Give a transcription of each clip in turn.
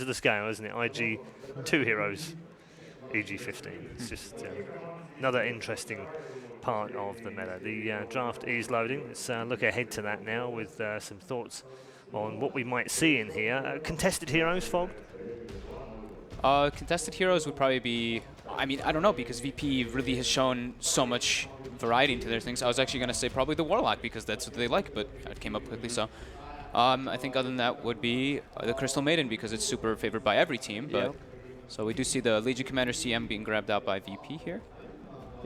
of the scale, isn't it? IG 2 heroes, EG 15. It's just another interesting part of the meta. The draft is loading. Let's look ahead to that now with some thoughts on what we might see in here. Contested heroes, Fog? Contested heroes would probably be, I mean, I don't know, because VP really has shown so much variety into their things. I was actually going to say probably the Warlock, because that's what they like, but it came up quickly, so. I think other than that would be the Crystal Maiden, because it's super favored by every team. But so we do see the Legion Commander CM being grabbed out by VP here.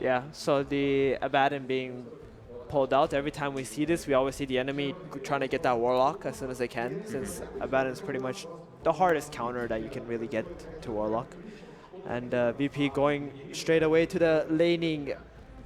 Yeah, so the Abaddon being pulled out. Every time we see this, we always see the enemy trying to get that Warlock as soon as they can, since Abaddon is pretty much the hardest counter that you can really get to Warlock. And VP going straight away to the laning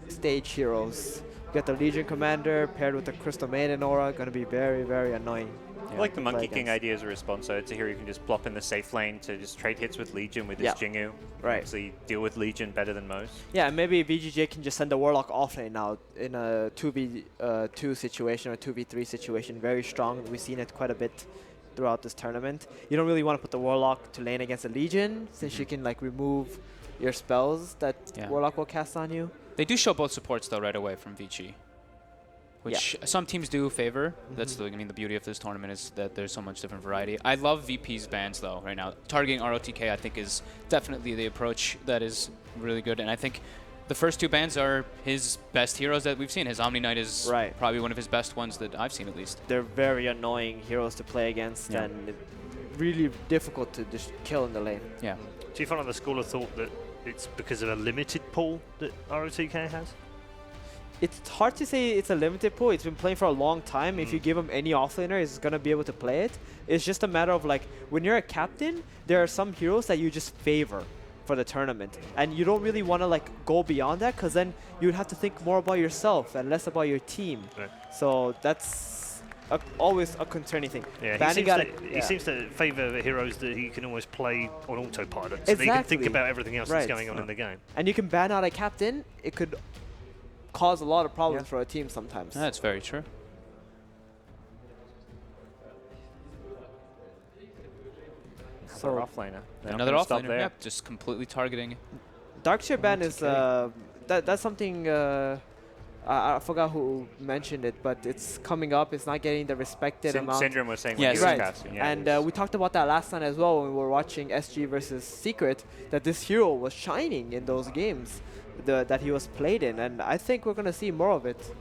stage heroes. You got the Legion Commander paired with the Crystal Maiden aura, going to be very, very annoying. I like the Monkey King idea as a response. So it's a hero you can just plop in the safe lane to just trade hits with Legion with his Jingu. Right. Obviously deal with Legion better than most. Yeah, and maybe VGJ can just send the Warlock offlane now in a 2v2 situation or 2v3 situation. Very strong. We've seen it quite a bit throughout this tournament. You don't really want to put the Warlock to lane against the Legion, since you can like remove your spells that Warlock will cast on you. They do show both supports though right away from VG, which some teams do favor. That's the, I mean, the beauty of this tournament is that there's so much different variety. I love VP's bans though right now. Targeting ROTK I think is definitely the approach that is really good, and I think the first two bans are his best heroes that we've seen. His Omni Knight is probably one of his best ones that I've seen at least. They're very annoying heroes to play against and really difficult to just kill in the lane. Yeah. Do you follow the school of thought that it's because of a limited pool that ROTK has? It's hard to say it's a limited pool. It's been playing for a long time. If you give him any offlaner, he's going to be able to play it. It's just a matter of like, when you're a captain, there are some heroes that you just favor for the tournament. And you don't really want to like go beyond that, because then you'd have to think more about yourself and less about your team. Right. So that's always a concerning thing. Yeah, he seems to favor heroes that he can always play on autopilot, so that he can think about everything else that's going on in the game. And you can ban out a captain. It could cause a lot of problems for a team sometimes. That's very true. Another offlaner. Another offlaner, yeah, just completely targeting. Darkseer ban is, that's something, I forgot who mentioned it, but it's coming up. It's not getting the respected amount. Syndrome was saying when he was casting. Yeah, and we talked about that last time as well when we were watching SG versus Secret, that this hero was shining in those games that he was played in. And I think we're going to see more of it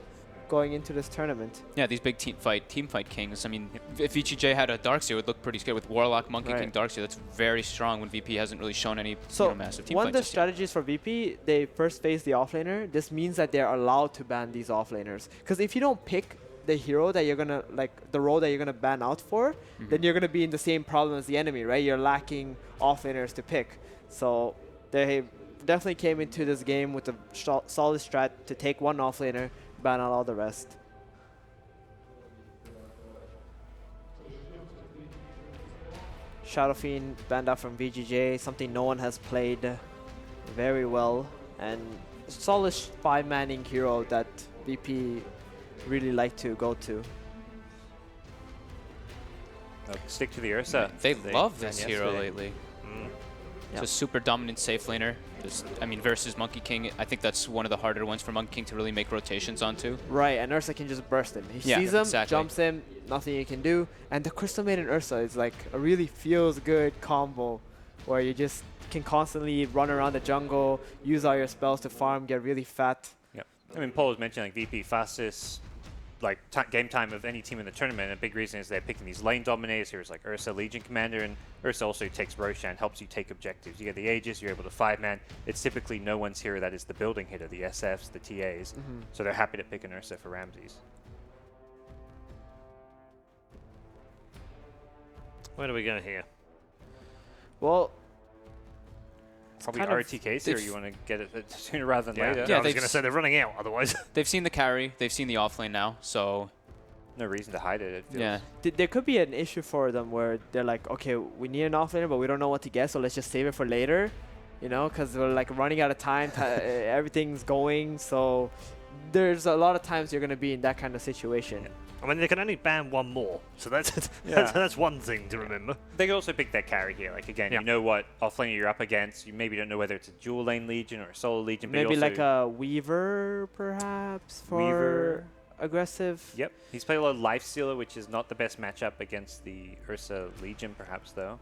going into this tournament. Yeah, these big team fight kings. I mean, if VGJ had a Darkseer, it would look pretty scary. With Warlock, Monkey King, Darkseer, that's very strong when VP hasn't really shown any massive team fights. One of the strategies for VP, they first face the offlaner. This means that they're allowed to ban these offlaners. Because if you don't pick the hero that you're going to, like, the role that you're going to ban out for, then you're going to be in the same problem as the enemy, right? You're lacking offlaners to pick. So they definitely came into this game with a solid strat to take one offlaner, ban out all the rest. Shadow Fiend banned out from VGJ, something no one has played very well, and solid 5-manning hero that VP really like to go to. Stick to the Ursa. They love this hero lately. It's a super dominant safe laner. I mean, versus Monkey King, I think that's one of the harder ones for Monkey King to really make rotations onto. Right, and Ursa can just burst him. He sees him, jumps him, nothing you can do. And the Crystal Maiden Ursa is like a really feels good combo where you just can constantly run around the jungle, use all your spells to farm, get really fat. Yep. I mean, Paul was mentioning like VP fastest game time of any team in the tournament. And a big reason is they're picking these lane dominators. Here's like Ursa, Legion Commander, and Ursa also takes Roshan, helps you take objectives. You get the Aegis, you're able to 5-man. It's typically no one's hero that is the building hitter, the SFs, the TAs. So they're happy to pick an Ursa for Ramses. Where do we go here? Well, probably RTKs here. You want to get it sooner rather than later. Yeah, I was going to say they're running out otherwise. They've seen the carry. They've seen the offlane now, so no reason to hide it. Yeah. There could be an issue for them where they're like, okay, we need an offlaner, but we don't know what to get, so let's just save it for later, you know, because we're like running out of time. Everything's going, so there's a lot of times you're going to be in that kind of situation. I mean, they can only ban one more, so that's Yeah. that's one thing to remember. They could also pick their carry here. Like, again, Yeah. you know what offlaner you're up against. You maybe don't know whether it's a dual lane Legion or a solo Legion. But you Maybe also like a Weaver, perhaps, for Weaver. aggressive. Yep. He's played a lot of Lifestealer, which is not the best matchup against the Ursa Legion, perhaps, though.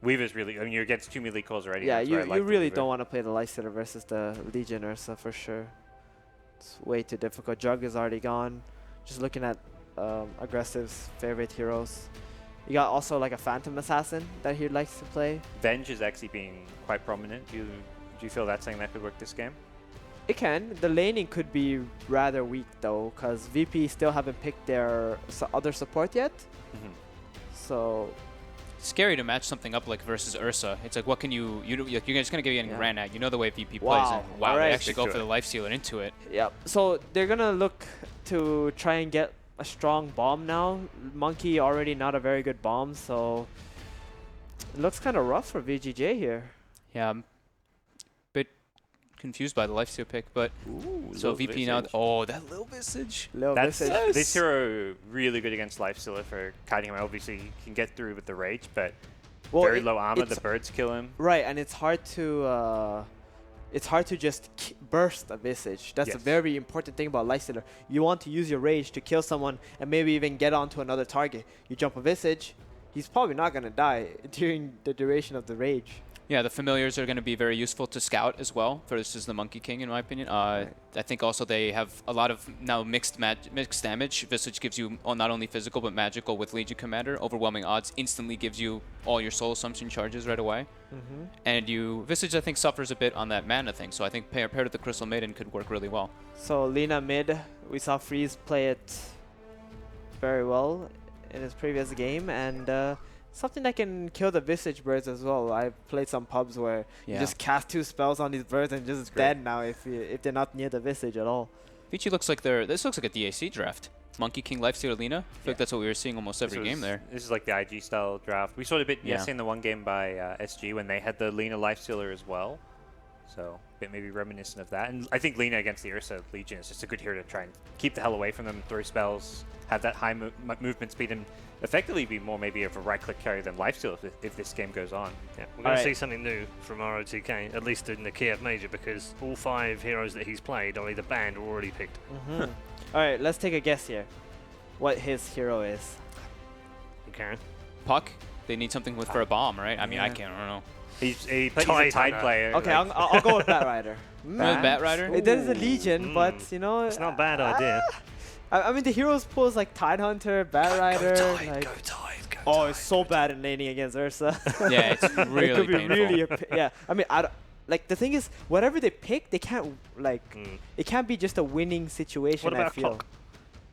Weaver's really... I mean, you're against 2 melee calls already. Yeah, that's why I you like the really Weaver. don't want to play the Lifestealer versus the Legion Ursa for sure. It's way too difficult. Jug is already gone. Just looking at aggressive's favorite heroes. You got also like a Phantom Assassin that he likes to play. Venge is actually being quite prominent. Do you feel that's something that could work this game? It can. The laning could be rather weak though, because VP still haven't picked their other support yet. So Scary to match something up like versus Ursa. It's like, what can you you're just gonna get getting Yeah. ran at. You know the way VP plays, Wow. and wow, Alright. they actually Stick go to for it. the Lifestealer into it. yeah. So they're gonna look to try and get a strong bomb now. Monkey already not a very good bomb, so it looks kind of rough for VGJ here. Yeah, I'm a bit confused by the Lifesteal pick, but Ooh, so VP now. Oh, that little visage. Little That's Visage. this hero really good against Lifestealer for kiting him. Obviously, he can get through with the rage, but Well, very it- low armor. it's- The birds kill him. Right, and it's hard to just burst a Visage. That's a Yes. very important thing about Lifestealer. You want to use your rage to kill someone and maybe even get onto another target. You jump a Visage, he's probably not gonna die during the duration of the rage. Yeah, the familiars are going to be very useful to scout as well versus the Monkey King, in my opinion. I think also they have a lot of now mixed damage. Visage gives you not only physical but magical with Legion Commander. Overwhelming odds instantly gives you all your soul assumption charges right away. And Visage, I think, suffers a bit on that mana thing. So I think paired with the Crystal Maiden could work really well. So Lina mid, we saw Freeze play it very well in his previous game, and something that can kill the Visage birds as well. I've played some pubs where you Yeah. just cast 2 spells on these birds and just great. dead now if they're not near the Visage at all. Vici looks like this looks like a DAC draft. Monkey King, Lifestealer, Lina. I feel like that's what we were seeing almost every game there. This is like the IG style draft. We saw it a bit Yeah. yesterday in the one game by SG when they had the Lina Lifestealer as well. So a bit maybe reminiscent of that. And I think Lina against the Ursa Legion is just a good hero to try and keep the hell away from them, throw spells, have that high movement speed, and effectively be more maybe of a right-click carry than Lifesteal if this game goes on. Yeah, we're going to Alright. see something new from ROTK, at least in the Kiev Major, because all 5 heroes that he's played are either banned or already picked. Alright, let's take a guess here. What his hero is. Okay. Puck, they need something for a bomb, right? I mean, I Yeah. can't, I don't know. He's a Tide Tide Hunter. player. Okay, like- I'll go with Bat Rider. Bat Rider? It is a Legion, Mm. but you know, It's not a bad idea. I mean, the heroes pulls like Tide Hunter, Bat Rider. like, Tide, go oh, it's so bad in laning against Ursa. Yeah, it's really it could be painful. really yeah. I mean, like the thing is, whatever they pick, they can't like. It can't be just a winning situation. What about I feel. Clock?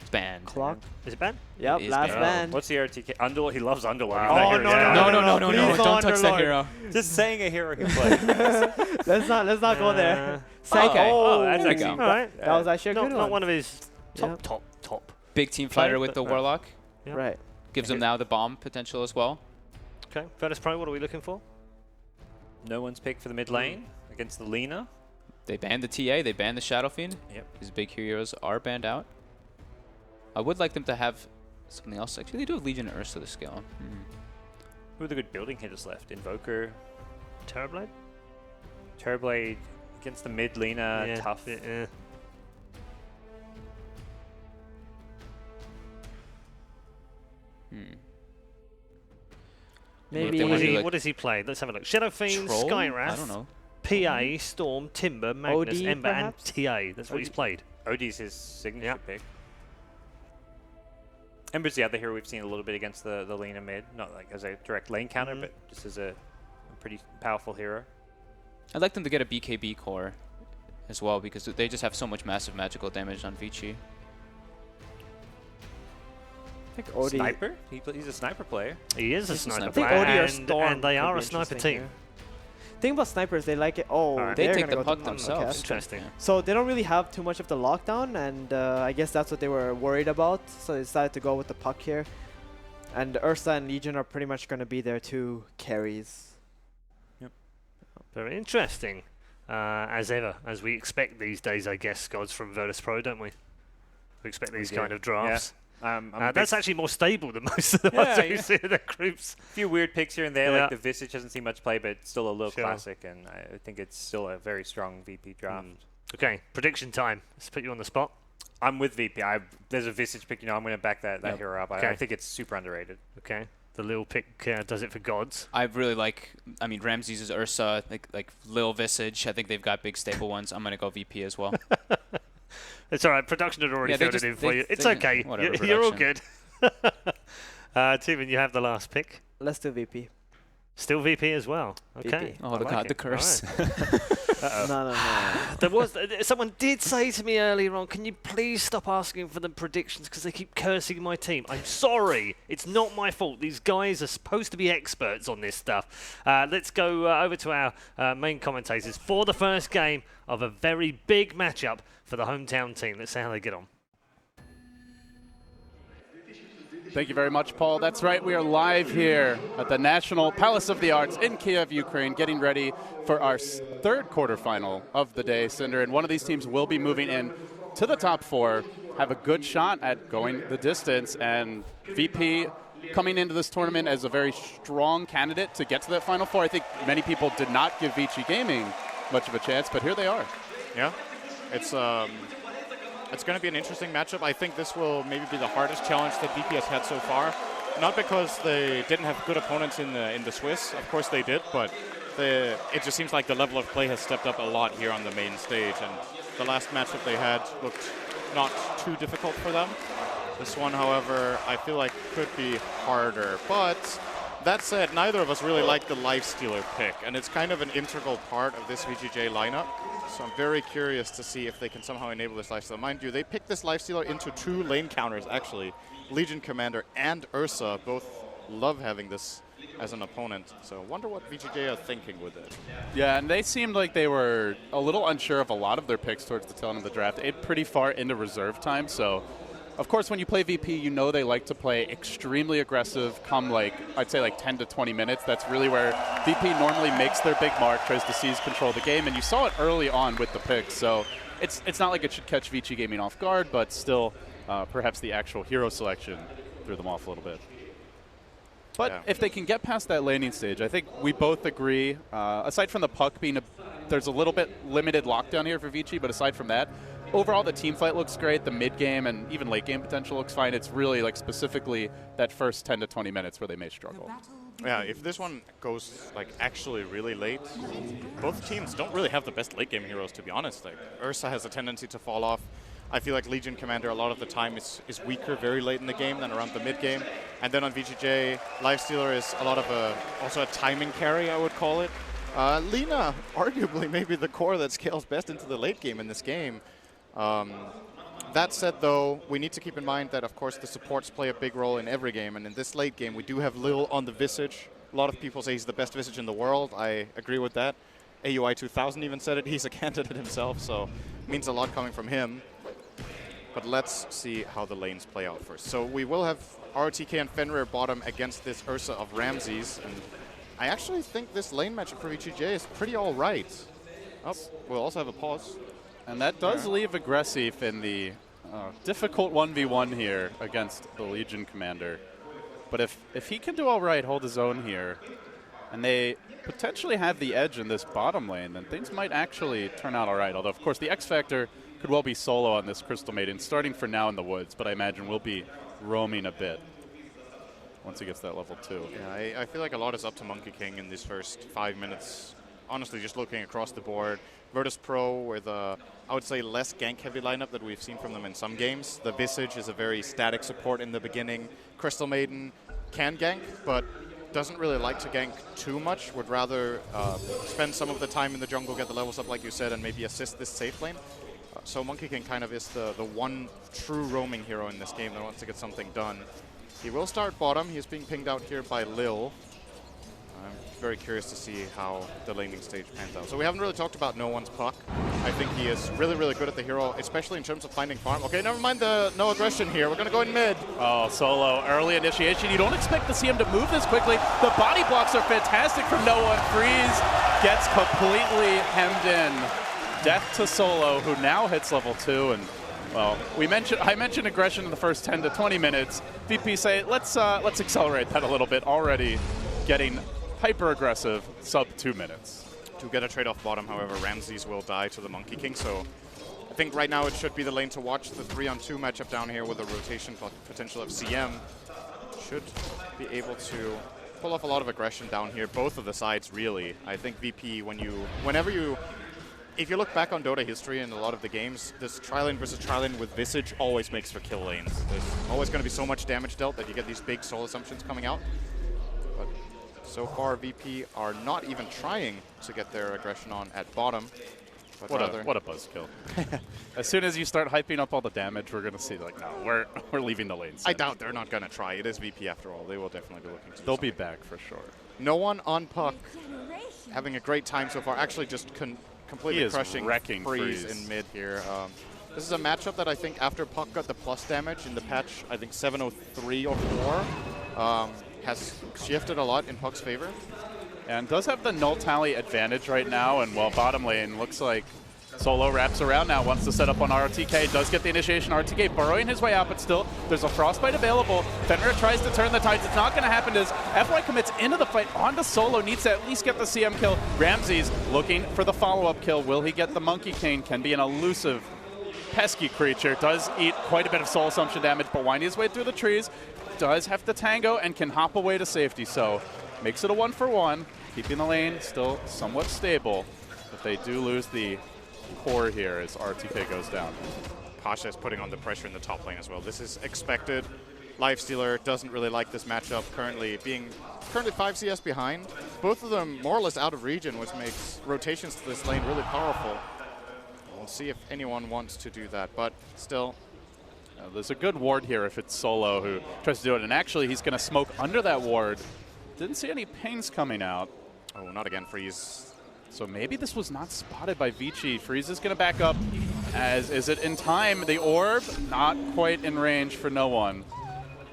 It's banned. Clock. Is it banned? Yep, is last banned. band. What's the RTK? Underlord? He loves Underlord. Wow. He's that Oh, hero. No, please don't touch that Underlord. hero. Just saying a hero can play. let's not go there. Psycho. Okay. Oh, that's there we actually... go. All right. That was actually a good Not one. one of his Yep. top. Big team Play, fighter with the but- Warlock. Yeah. Right. Gives them now the bomb potential as well. Okay. Virtus Pro, what are we looking for? No one's picked for the mid lane against the Lina. They banned the TA, they banned the Shadow Fiend. Yep. His big heroes are banned out. I would like them to have something else. Actually, they do have Legion and Ursa to scale. Who are the good building hitters left? Invoker, Terrorblade? Terrorblade against the mid Lina. Yeah, Tough. Yeah. Maybe. they wanna do, What like, does he play? Let's have a look. Shadow Fiend, Troll? Skywrath, I don't know. PA, Storm, Timber, Magnus, OD Ember, and perhaps? TA. That's what he's OD. played. OD's his signature Yep. pick. Ember's the other hero we've seen a little bit against the Lina mid. Not like as a direct lane counter, but just as a pretty powerful hero. I'd like them to get a BKB core as well because they just have so much massive magical damage on Vici. I think OD. Sniper? He's a sniper player. He is a He's a sniper sniper. I think player, OD or and, Storm. and they could are be a sniper interesting team. here. Thing about snipers, they like it. Oh, Alright. They they're take gonna the go puck to themselves. okay. Interesting. Yeah. So they don't really have too much of the lockdown, and I guess that's what they were worried about. So they decided to go with the puck here. And Ursa and Legion are pretty much going to be their 2 carries. Very interesting. As ever, as we expect these days, I guess, gods from Virtus Pro, don't we? We expect these do. kind of drafts. Yeah. That's actually more stable than most of the ones that you see in the groups. A few weird picks here and there, like the Visage hasn't seen much play, but it's still a little classic, and I think it's still a very strong VP draft. Okay, prediction time. Let's put you on the spot. I'm with VP. There's a Visage pick, I'm going to back that hero up. Okay. I think it's super underrated. Okay. The Lil pick does it for gods. I really like, Ramses is Ursa, like Lil Visage. I think they've got big staple ones. I'm going to go VP as well. It's all right. Production had already filled it in for you. It's okay. Whatever, you're all good. Timon, you have the last pick. Let's do VP. Still VP as well. Okay. VP. Oh, God, the curse. Right. No. There was someone did say to me earlier on, can you please stop asking for the predictions because they keep cursing my team. I'm sorry. It's not my fault. These guys are supposed to be experts on this stuff. Let's go over to our main commentators for the first game of a very big matchup for the hometown team. Let's see how they get on. Thank you very much, Paul. That's right. We are live here at the National Palace of the Arts in Kiev, Ukraine, getting ready for our third quarterfinal of the day, Cinder. And one of these teams will be moving in to the top 4, have a good shot at going the distance. And VP coming into this tournament as a very strong candidate to get to that Final 4. I think many people did not give VG Gaming much of a chance, but here they are. Yeah, it's going to be an interesting matchup. I think this will maybe be the hardest challenge that VP has had so far. Not because they didn't have good opponents in the Swiss. Of course they did, but it just seems like the level of play has stepped up a lot here on the main stage. And the last matchup they had looked not too difficult for them. This one, however, I feel like could be harder. But that said, neither of us really like the Lifestealer pick, and it's kind of an integral part of this VGJ lineup. So I'm very curious to see if they can somehow enable this Lifestealer. Mind you, they picked this Lifestealer into 2 lane counters, actually. Legion Commander and Ursa both love having this as an opponent. So I wonder what VGJ are thinking with it. Yeah, and they seemed like they were a little unsure of a lot of their picks towards the tail end of the draft. It's pretty far into reserve time, so of course when you play VP, you know they like to play extremely aggressive come I'd say 10 to 20 minutes. That's really where VP normally makes their big mark, tries to seize control of the game, and you saw it early on with the picks. So it's not like it should catch VG Gaming off guard, but still perhaps the actual hero selection threw them off a little bit. But if they can get past that laning stage, I think we both agree, aside from the puck being there's a little bit limited lockdown here for VG, but aside from that, overall the team fight looks great, the mid game and even late game potential looks fine. It's really specifically that first 10 to 20 minutes where they may struggle. Yeah, if this one goes actually really late, both teams don't really have the best late game heroes, to be honest. Ursa has a tendency to fall off. I feel like Legion Commander a lot of the time is weaker very late in the game than around the mid game. And then on VGJ, Lifestealer is a lot of also a timing carry, I would call it. Lina, arguably maybe the core that scales best into the late game in this game. That said, though, we need to keep in mind that, of course, the supports play a big role in every game. And in this late game, we do have Lil on the Visage. A lot of people say he's the best Visage in the world. I agree with that. AUI 2000 even said it. He's a candidate himself, so it means a lot coming from him. But let's see how the lanes play out first. So we will have ROTK and Fenrir bottom against this Ursa of Ramses. And I actually think this lane matchup for VGJ is pretty all right. Oh, we'll also have a pause. And that does leave Aggressive in the difficult 1v1 here against the Legion Commander. But if he can do all right, hold his own here, and they potentially have the edge in this bottom lane, then things might actually turn out all right. Although, of course, the X Factor could well be solo on this Crystal Maiden, starting for now in the woods, but I imagine will be roaming a bit once he gets that level 2. Yeah, I feel like a lot is up to Monkey King in these first 5 minutes. Honestly, just looking across the board, Virtus Pro with a, I would say, less gank-heavy lineup that we've seen from them in some games. The Visage is a very static support in the beginning. Crystal Maiden can gank, but doesn't really like to gank too much. Would rather spend some of the time in the jungle, get the levels up, like you said, and maybe assist this safe lane. So Monkey King kind of is the one true roaming hero in this game that wants to get something done. He will start bottom. He is being pinged out here by Lil. I'm very curious to see how the laning stage pans out. So we haven't really talked about No One's Puck. I think he is really, really good at the hero, especially in terms of finding farm. Okay, never mind the no aggression here. We're going to go in mid. Oh, Solo, early initiation. You don't expect to see him to move this quickly. The body blocks are fantastic from No One. Freeze gets completely hemmed in. Death to Solo, who now hits level 2, and Well, I mentioned aggression in the first 10 to 20 minutes. VP say, let's accelerate that a little bit. Already getting hyper aggressive sub 2 minutes. To get a trade off bottom, however, Ramses will die to the Monkey King, so I think right now it should be the lane to watch. The 3-on-2 matchup down here with a rotation potential of CM should be able to pull off a lot of aggression down here. Both of the sides, really. I think VP, if you look back on Dota history and a lot of the games, this tri-lane versus tri-lane with Visage always makes for kill lanes. There's always going to be so much damage dealt that you get these big soul assumptions coming out. But so far, VP are not even trying to get their aggression on at bottom. But What a buzzkill. As soon as you start hyping up all the damage, we're going to see, like, no, we're leaving the lanes. I doubt they're not going to try. It is VP after all. They will definitely be looking to do They'll be something. back for sure. No one on Puck having a great time so far. Actually just completely crushing Freeze in mid here. This is a matchup that I think after Puck got the plus damage in the patch, I think 703 or 4, has shifted a lot in Puck's favor. And does have the null tally advantage right now, and while bottom lane looks like Solo wraps around now, wants to set up on RTK, does get the initiation. RTK burrowing his way out, but still, there's a Frostbite available. Fenrir tries to turn the tides. It's not going to happen as FY commits into the fight onto Solo, needs to at least get the CM kill. Ramses looking for the follow-up kill. Will he get the Monkey King? Can be an elusive, pesky creature. Does eat quite a bit of soul assumption damage, but winding his way through the trees. Does have to tango and can hop away to safety, so makes it a 1-for-1, keeping the lane still somewhat stable. But they do lose the core here as RTK goes down. Pasha is putting on the pressure in the top lane as well. This is expected. Lifestealer doesn't really like this matchup, currently 5 CS behind. Both of them more or less out of region, which makes rotations to this lane really powerful. We'll see if anyone wants to do that, but still. There's a good ward here if it's Solo who tries to do it, and actually he's going to smoke under that ward. Didn't see any pings coming out. Oh, not again, Freeze. So maybe this was not spotted by VG. Freeze is going to back up. As is it in time? The orb not quite in range for no one.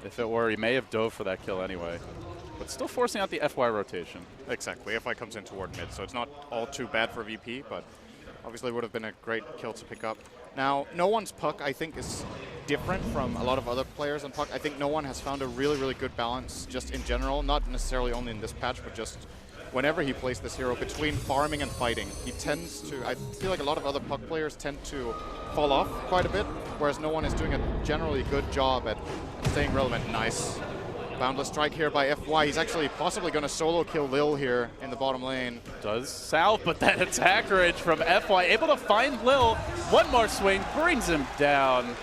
If it were, he may have dove for that kill anyway. But still forcing out the FY rotation. Exactly. FY comes in toward mid, so it's not all too bad for VP, but obviously would have been a great kill to pick up. Now, no one's Puck, I think, is different from a lot of other players on Puck. I think no one has found a really, really good balance just in general, not necessarily only in this patch, but just whenever he plays this hero between farming and fighting. He tends to, I feel like a lot of other Puck players tend to fall off quite a bit, whereas no one is doing a generally good job at staying relevant. Nice. Boundless strike here by FY. He's actually possibly going to solo kill Lil here in the bottom lane. Does South, but that attack rage from FY, able to find Lil. One more swing, brings him down.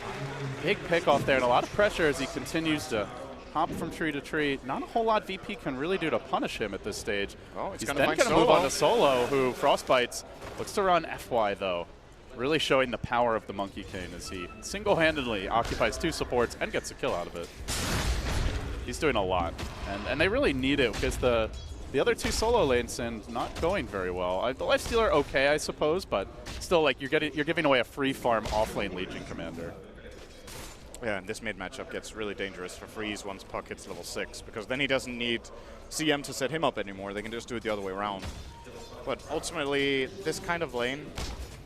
Big pick off there, and a lot of pressure as he continues to hop from tree to tree. Not a whole lot VP can really do to punish him at this stage. Oh, he's then going to move on to Solo, who Frostbites. Looks to run FY, though. Really showing the power of the Monkey King as he single-handedly occupies 2 supports and gets a kill out of it. He's doing a lot, and they really need it because the other 2 solo lanes and not going very well. The Lifestealer okay, I suppose, but still, like you're giving away a free farm off-lane Legion Commander. Yeah, and this mid matchup gets really dangerous for Freeze once Puck hits level 6, because then he doesn't need CM to set him up anymore. They can just do it the other way around. But ultimately, this kind of lane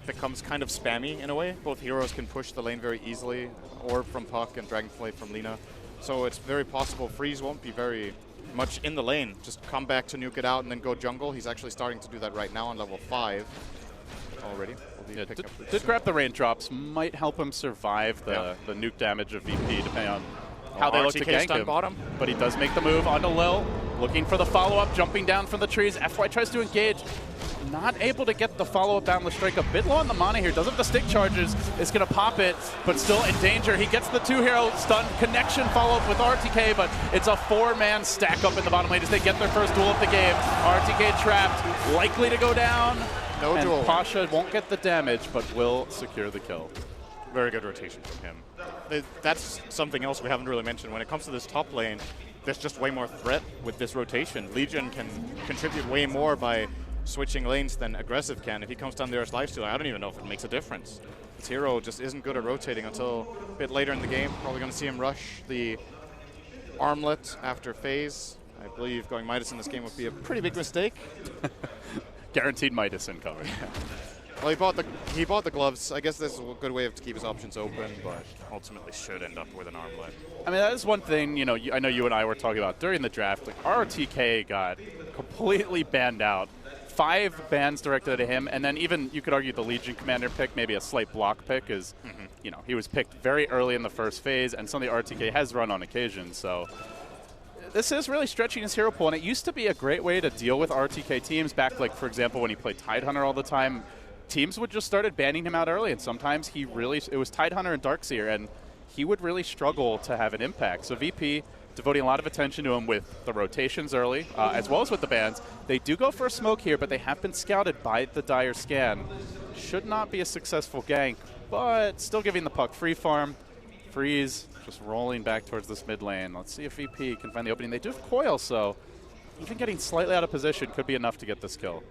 becomes kind of spammy in a way. Both heroes can push the lane very easily, Orb from Puck and Dragonflame from Lina. So it's very possible Freeze won't be very much in the lane. Just come back to nuke it out and then go jungle. He's actually starting to do that right now on level 5 already. Yeah, did grab the raindrops, might help him survive the nuke damage of VP depending on how they look to gank him. Bottom. But he does make the move onto Lil, looking for the follow-up, jumping down from the trees. FY tries to engage. Not able to get the follow-up Boundless Strike. A bit low on the mana here. Doesn't have the stick charges. Is going to pop it, but still in danger. He gets the 2-hero stun connection follow-up with RTK, but it's a 4-man stack up in the bottom lane as they get their first duel of the game. RTK trapped, likely to go down. No duel. Pasha won't get the damage, but will secure the kill. Very good rotation from him. That's something else we haven't really mentioned. When it comes to this top lane, there's just way more threat with this rotation. Legion can contribute way more by switching lanes than Aggressive can. If he comes down there as Lifestealer, I don't even know if it makes a difference. This hero just isn't good at rotating until a bit later in the game. Probably going to see him rush the armlet after phase. I believe going Midas in this game would be a pretty big mistake. Guaranteed Midas incoming. Well, he bought the gloves. I guess this is a good way to keep his options open, but ultimately should end up with an armlet. I mean, that is one thing, you know, I know you and I were talking about during the draft. Like, RTK got completely banned out. 5 bans directed at him, and then even, you could argue, the Legion Commander pick, maybe a slight block pick, is, you know, he was picked very early in the first phase, and something RTK has run on occasion, so this is really stretching his hero pool, and it used to be a great way to deal with RTK teams back, like, for example, when he played Tidehunter all the time. Teams would just started banning him out early, and sometimes it was Tidehunter and Darkseer, and he would really struggle to have an impact. So VP devoting a lot of attention to him with the rotations early, as well as with the bans. They do go for a smoke here, but they have been scouted by the Dire Scan. Should not be a successful gank, but still giving the puck free farm. Freeze just rolling back towards this mid lane. Let's see if VP can find the opening. They do have Coil, so even getting slightly out of position could be enough to get this kill.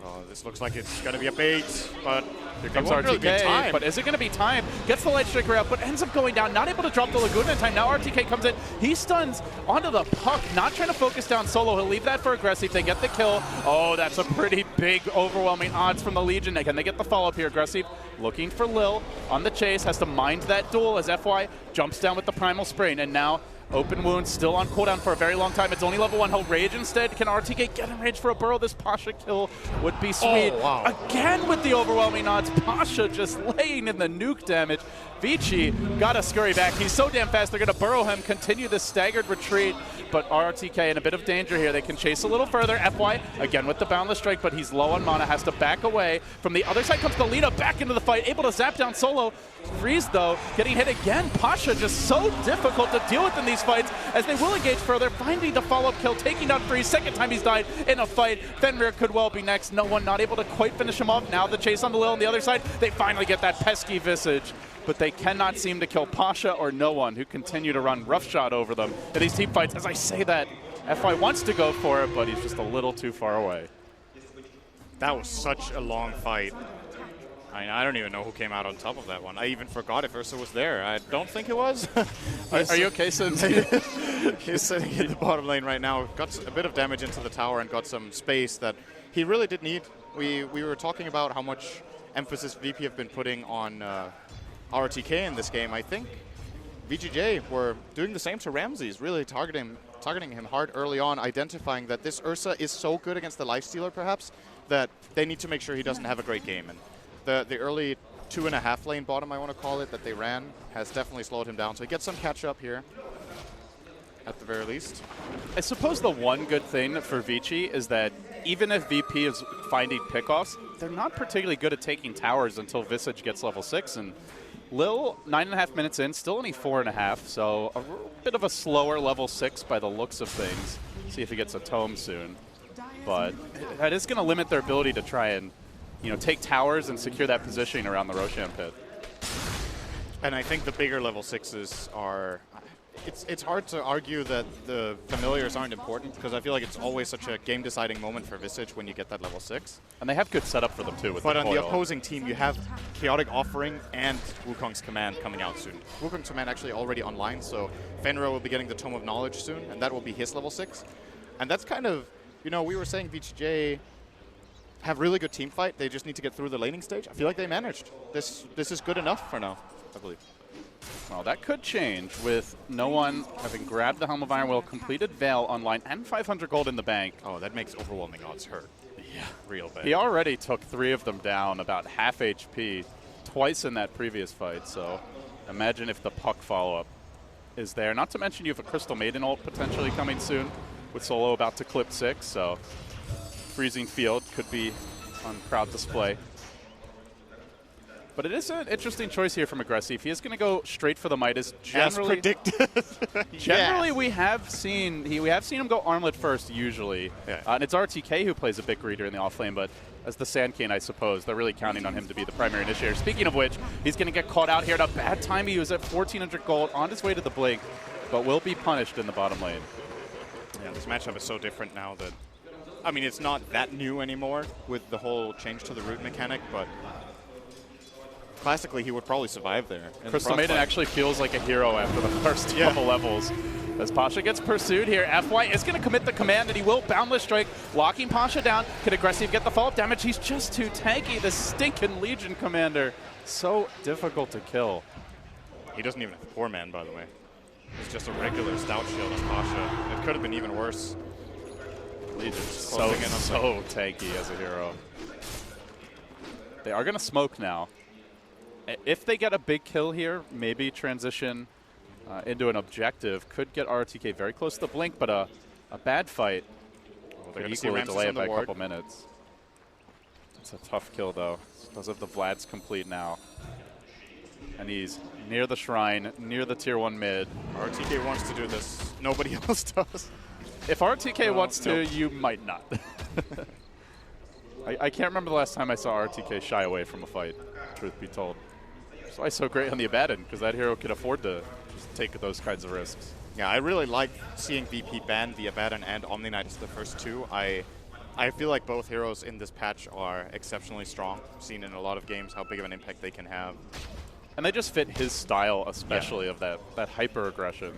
Oh, this looks like it's going to be a bait, but Here comes won't really be RTK, time. but is it going to be time? Gets the Light Striker out, but ends up going down, not able to drop the Laguna in time. Now RTK comes in, he stuns onto the puck, not trying to focus down solo. He'll leave that for Aggressive. They get the kill. Oh, that's a pretty big, overwhelming odds from the Legion. Again, they get the follow-up here. Aggressive looking for Lil on the chase, has to mind that duel as FY jumps down with the Primal Sprain, and now Open Wound still on cooldown for a very long time. It's only level 1. He'll Rage instead. Can RTK get Enrage for a burrow? This Pasha kill would be sweet. Oh, wow. Again with the overwhelming odds. Pasha just laying in the nuke damage. Vici got to scurry back. He's so damn fast. They're going to burrow him, continue this staggered retreat. But RTK in a bit of danger here. They can chase a little further. FY again with the Boundless Strike, but he's low on mana, has to back away. From the other side comes Delina back into the fight, able to zap down Solo. Freeze though, getting hit again. Pasha just so difficult to deal with in these fights as they will engage further, finding the follow-up kill, taking down Freeze. Second time he's died in a fight. Fenrir could well be next. No one not able to quite finish him off. Now the chase on the Lil on the other side. They finally get that pesky Visage, but they cannot seem to kill Pasha or No One, who continue to run roughshod over them in these team fights. As I say that, FY wants to go for it, but he's just a little too far away. That was such a long fight. I mean, I don't even know who came out on top of that one. I even forgot if Ursa was there. I don't think it was. Are you okay, Sins? He's sitting in the bottom lane right now. Got a bit of damage into the tower and got some space that he really did need. We were talking about how much emphasis VP have been putting on RTK in this game. I think VGJ were doing the same to Ramses, really targeting him hard early on, identifying that this Ursa is so good against the Lifestealer, perhaps, that they need to make sure he doesn't have a great game. And the early 2.5 lane bottom, I want to call it, that they ran has definitely slowed him down. So he gets some catch up here, at the very least. I suppose the one good thing for Vici is that even if VP is finding pickoffs, they're not particularly good at taking towers until Visage gets level 6. And Lil, 9.5 minutes in, still only 4.5, so a bit of a slower level 6 by the looks of things. See if he gets a tome soon. But that is going to limit their ability to try and, you know, take towers and secure that positioning around the Roshan pit. And I think the bigger level 6s are... It's hard to argue that the familiars aren't important, because I feel like it's always such a game-deciding moment for Visage when you get that level 6. And they have good setup for them too. With but on the Coil. opposing team, you have Chaotic Offering and Wukong's Command coming out soon. Wukong's Command actually already online, so Fenrir will be getting the Tome of Knowledge soon, and that will be his level 6. And that's kind of, you know, we were saying VGJ have really good team fight. They just need to get through the laning stage. I feel like they managed. This is good enough for now, I believe. Well, that could change with No One having grabbed the Helm of Iron Will, completed Veil online, and 500 gold in the bank. Oh, that makes overwhelming odds hurt. Yeah. Real bad. He already took 3 of them down, about half HP, twice in that previous fight, so imagine if the puck follow-up is there. Not to mention you have a Crystal Maiden ult potentially coming soon, with Solo about to clip 6, so Freezing Field could be on crowd display. But it is an interesting choice here from Aggressive. He is going to go straight for the Midas. As predicted. Generally, Yes. we have seen him go Armlet first usually. Yeah. And it's RTK who plays a big reader in the off lane, but as the Sand King, I suppose, they're really counting on him to be the primary initiator. Speaking of which, he's going to get caught out here at a bad time. He was at 1,400 gold on his way to the Blink, but will be punished in the bottom lane. Yeah, this matchup is so different now that, I mean, it's not that new anymore with the whole change to the root mechanic, but classically he would probably survive there. Crystal Maiden actually feels like a hero after the first couple levels. As Pasha gets pursued here, FY is going to commit the command, and he will Boundless Strike, locking Pasha down. Could Aggressive get the follow-up damage? He's just too tanky, the stinking Legion Commander. So difficult to kill. He doesn't even have 4-man, by the way. It's just a regular Stout Shield on Pasha. It could have been even worse. Legion's so tanky as a hero. They are going to smoke now. If they get a big kill here, maybe transition into an objective. Could get RTK very close to the blink, but a bad fight could equally delay it by a couple minutes. It's a tough kill, though. Does have the Vlad's complete now. And he's near the shrine, near the tier 1 mid. RTK wants to do this. Nobody else does. If RTK wants to, you might not. I can't remember the last time I saw RTK shy away from a fight, truth be told. That's why he's so great on the Abaddon, because that hero can afford to just take those kinds of risks. Yeah, I really like seeing VP ban the Abaddon and Omni Knight as the first two. I feel like both heroes in this patch are exceptionally strong. I've seen in a lot of games how big of an impact they can have. And they just fit his style, especially of that hyper-aggression.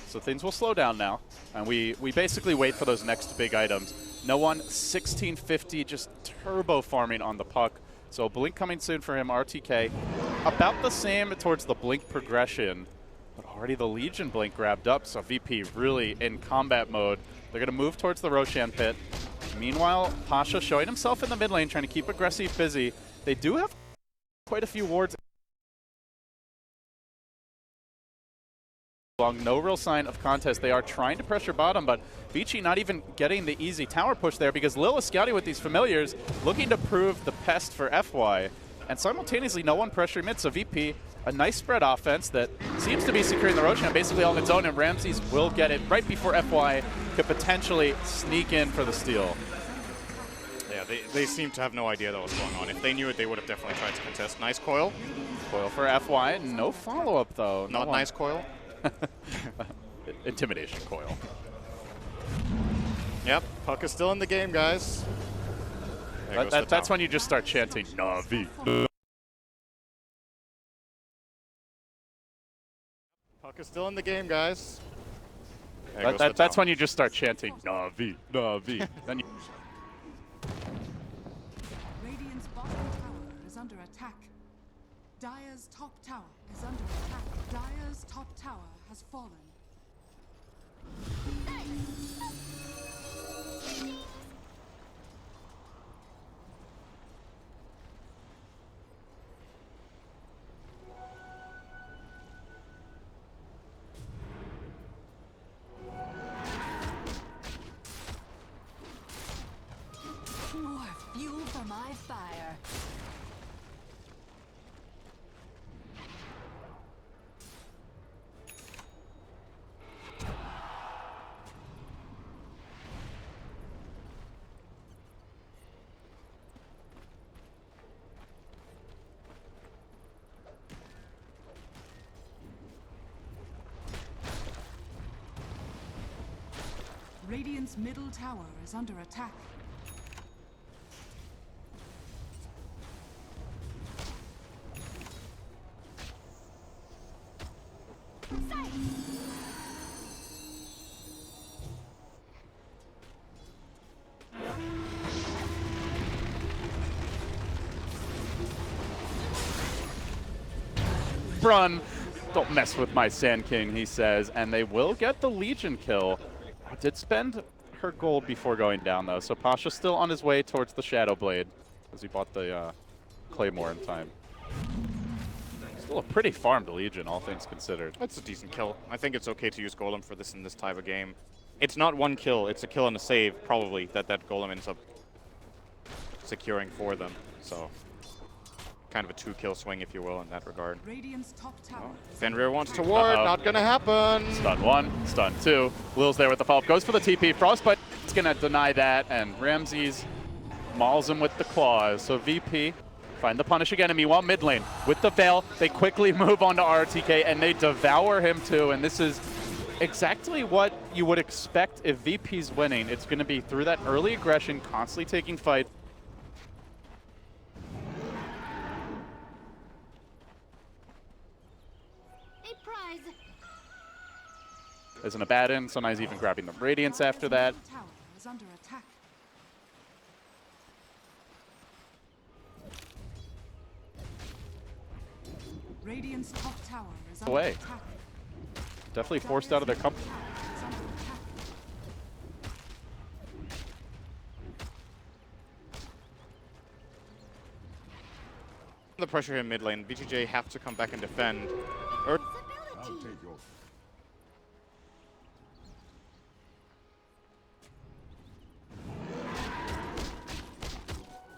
So things will slow down now, and we basically wait for those next big items. No one, 1650, just turbo farming on the puck. So Blink coming soon for him, RTK. About the same towards the Blink progression, but already the Legion Blink grabbed up, so VP really in combat mode. They're going to move towards the Roshan pit. Meanwhile, Pasha showing himself in the mid lane, trying to keep Aggressive busy. They do have quite a few wards. No real sign of contest. They are trying to pressure bottom, but VGJ not even getting the easy tower push there because Lil is scouting with these familiars, looking to prove the pest for FY. And simultaneously, no one pressuring mid, so VP, a nice spread offense that seems to be securing the Roshan basically all on its own, and Ramses will get it right before FY could potentially sneak in for the steal. Yeah, they seem to have no idea that was going on. If they knew it, they would have definitely tried to contest. Nice coil. Coil for FY, no follow-up though. Not nice coil. Intimidation coil. Yep, puck is still in the game, guys. That's when you just start chanting Navi. Puck is still in the game, guys. That's when you just start chanting Navi, Navi. Then you Radiant's bottom tower is under attack. Dire's top tower is under attack. Dire's top tower has fallen. More fuel for my fire. Radiant's middle tower is under attack. run. Don't mess with my Sand King, he says, and they will get the Legion kill. Did spend her gold before going down, though, so Pasha's still on his way towards the Shadow Blade, as he bought the Claymore in time. Still a pretty farmed Legion, all things considered. That's a decent kill. I think it's okay to use Golem for this in this type of game. It's not one kill, it's a kill and a save, probably, that Golem ends up securing for them. So, kind of a 2-kill swing, if you will, in that regard. Radiant's top tower. Fenrir wants to ward, not gonna happen. Stun 1, stun 2. Lil's there with the follow-up, goes for the TP. Frostbite is gonna deny that, and Ramses mauls him with the claws. So VP find the punish again, and meanwhile mid lane with the Veil, they quickly move on to RTK, and they devour him too, and this is exactly what you would expect if VP's winning. It's gonna be through that early aggression, constantly taking fight. as an Abaddon, sometimes even grabbing the Radiance after that. Middle tower is under attack. Radiant's top tower is under Away. attack. Definitely forced out of their comfort. Is under attack. The pressure here in mid lane. VGJ have to come back and defend.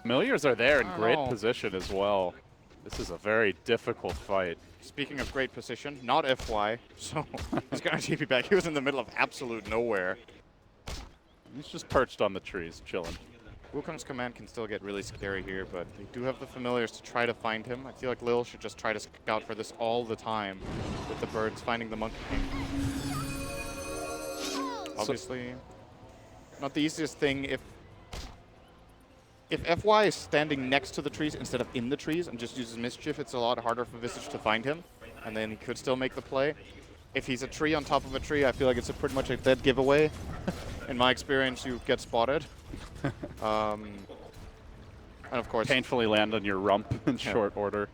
Familiars are there in I don't great know. position as well. This is a very difficult fight. Speaking of great position, not FY, so he's gonna TP back. He was in the middle of absolute nowhere. He's just perched on the trees, chilling. Wukong's command can still get really scary here, but they do have the familiars to try to find him. I feel like Lil should just try to scout for this all the time with the birds finding the Monkey King. Obviously, not the easiest thing if FY is standing next to the trees instead of in the trees and just uses Mischief, it's a lot harder for Visage to find him, and then he could still make the play. If he's a tree on top of a tree, I feel like it's pretty much a dead giveaway. In my experience, you get spotted. And of course, Painfully land on your rump in short order.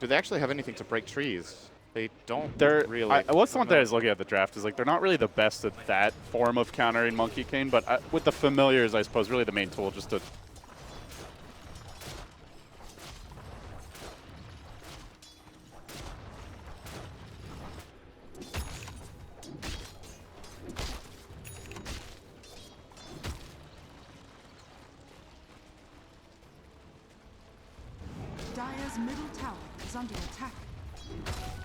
do they actually have anything to break trees? They don't They're really. what's the one that I was looking at the draft is like they're not really the best at that form of countering Monkey King, but with the familiars, I suppose really the main tool just to. Dire's middle tower is under attack.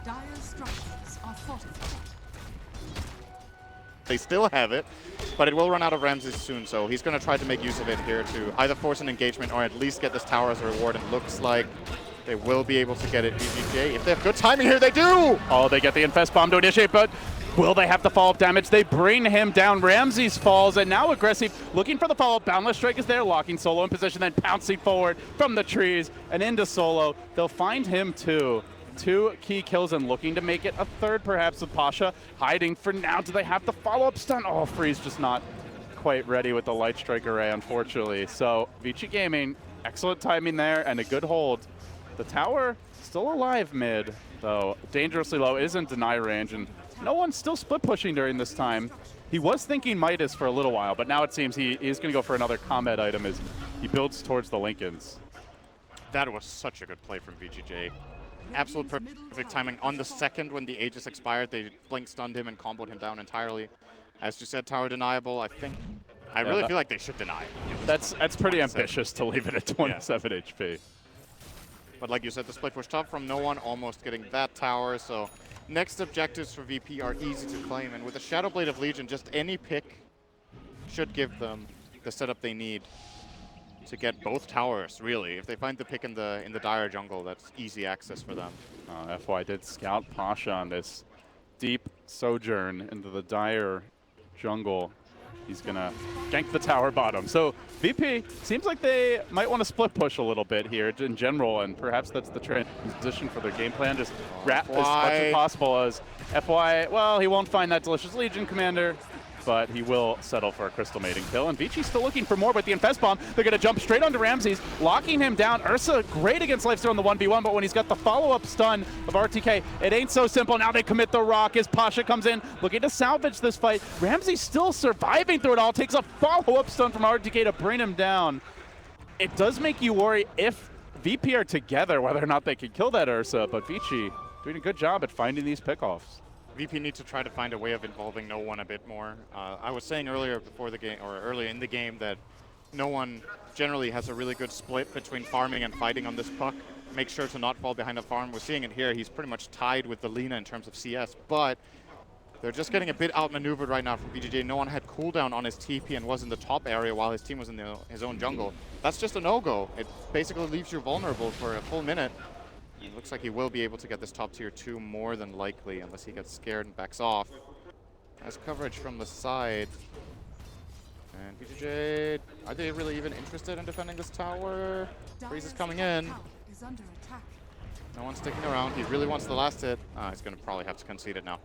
Dire's structures are fortified. They still have it, but it will run out of Ramses soon, so he's going to try to make use of it here to either force an engagement or at least get this tower as a reward, and looks like they will be able to get it VGJ. If they have good timing here, they do! Oh, they get the Infest Bomb to initiate, but will they have the follow-up damage? They bring him down. Ramses falls, and now Aggressive looking for the follow-up. Boundless Strike is there, locking Solo in position, then pouncing forward from the trees and into Solo. They'll find him too. 2 key kills and looking to make it a third perhaps with Pasha hiding for now. Do they have the follow-up stun? Oh, Freeze just not quite ready with the Light Strike array, unfortunately. So Vici Gaming, excellent timing there and a good hold. The tower still alive mid, though dangerously low, is in deny range, and no one's still split pushing during this time. He was thinking Midas for a little while, but now it seems he is going to go for another combat item as he builds towards the Lincolns. That was such a good play from VGJ. Absolute perfect timing. On the second when the Aegis expired, they blink stunned him and comboed him down entirely. As you said, tower deniable. I really feel like they should deny it. That's pretty ambitious to leave it at 27 HP. But like you said, the split push top from no one, almost getting that tower. So next objectives for VP are easy to claim, and with the Shadow Blade of Legion, just any pick should give them the setup they need to get both towers, really. If they find the pick in the Dire jungle, that's easy access for them. FY did scout Pasha on this deep sojourn into the Dire jungle. He's going to gank the tower bottom. So VP seems like they might want to split push a little bit here in general, and perhaps that's the transition for their game plan. Just wrap as much as possible as FY. Well, he won't find that delicious Legion commander, but he will settle for a Crystal Maiden kill. And Vici's still looking for more with the Infest Bomb. They're going to jump straight onto Ramses, locking him down. Ursa, great against Lifesteal on the 1v1, but when he's got the follow-up stun of RTK, it ain't so simple. Now they commit the rock as Pasha comes in, looking to salvage this fight. Ramses still surviving through it all, takes a follow-up stun from RTK to bring him down. It does make you worry if VP are together, whether or not they can kill that Ursa, but Vici doing a good job at finding these pickoffs. VP needs to try to find a way of involving no one a bit more. I was saying earlier before the game, or earlier in the game, that no one generally has a really good split between farming and fighting on this puck. Make sure to not fall behind a farm. We're seeing it here. He's pretty much tied with the Lina in terms of CS, but they're just getting a bit outmaneuvered right now from VGJ. No one had cooldown on his TP and was in the top area while his team was in his own jungle. That's just a no-go. It basically leaves you vulnerable for a full minute. It looks like he will be able to get this top tier 2 more than likely, unless he gets scared and backs off. Nice coverage from the side. And VGJ, are they really even interested in defending this tower? Freeze is coming in. Is under attack. No one's sticking around. He really wants the last hit. He's going to probably have to concede it now.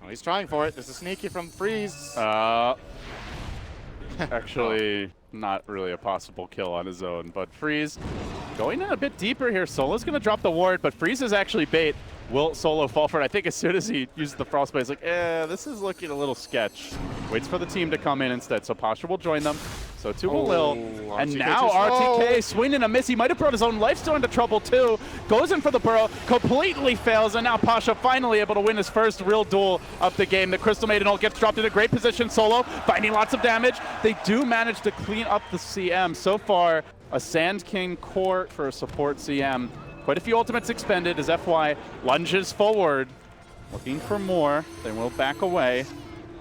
Oh, he's trying for it. This is sneaky from Freeze. Actually, not really a possible kill on his own, but Freeze going in a bit deeper here. Solo's going to drop the ward, but Freeze is actually bait. Will Solo fall for it? I think as soon as he uses the Frostbite, he's like, this is looking a little sketch. Waits for the team to come in instead, so Pasha will join them. So too will Lil. And RTK now RTK swinging a miss. He might have brought his own lifesteal into trouble too. Goes in for the burrow, completely fails, and now Pasha finally able to win his first real duel of the game. The Crystal Maiden ult gets dropped in a great position. Solo finding lots of damage. They do manage to clean up the CM. So far, a Sand King core for a support CM. Quite a few ultimates expended as FY lunges forward, looking for more. They will back away.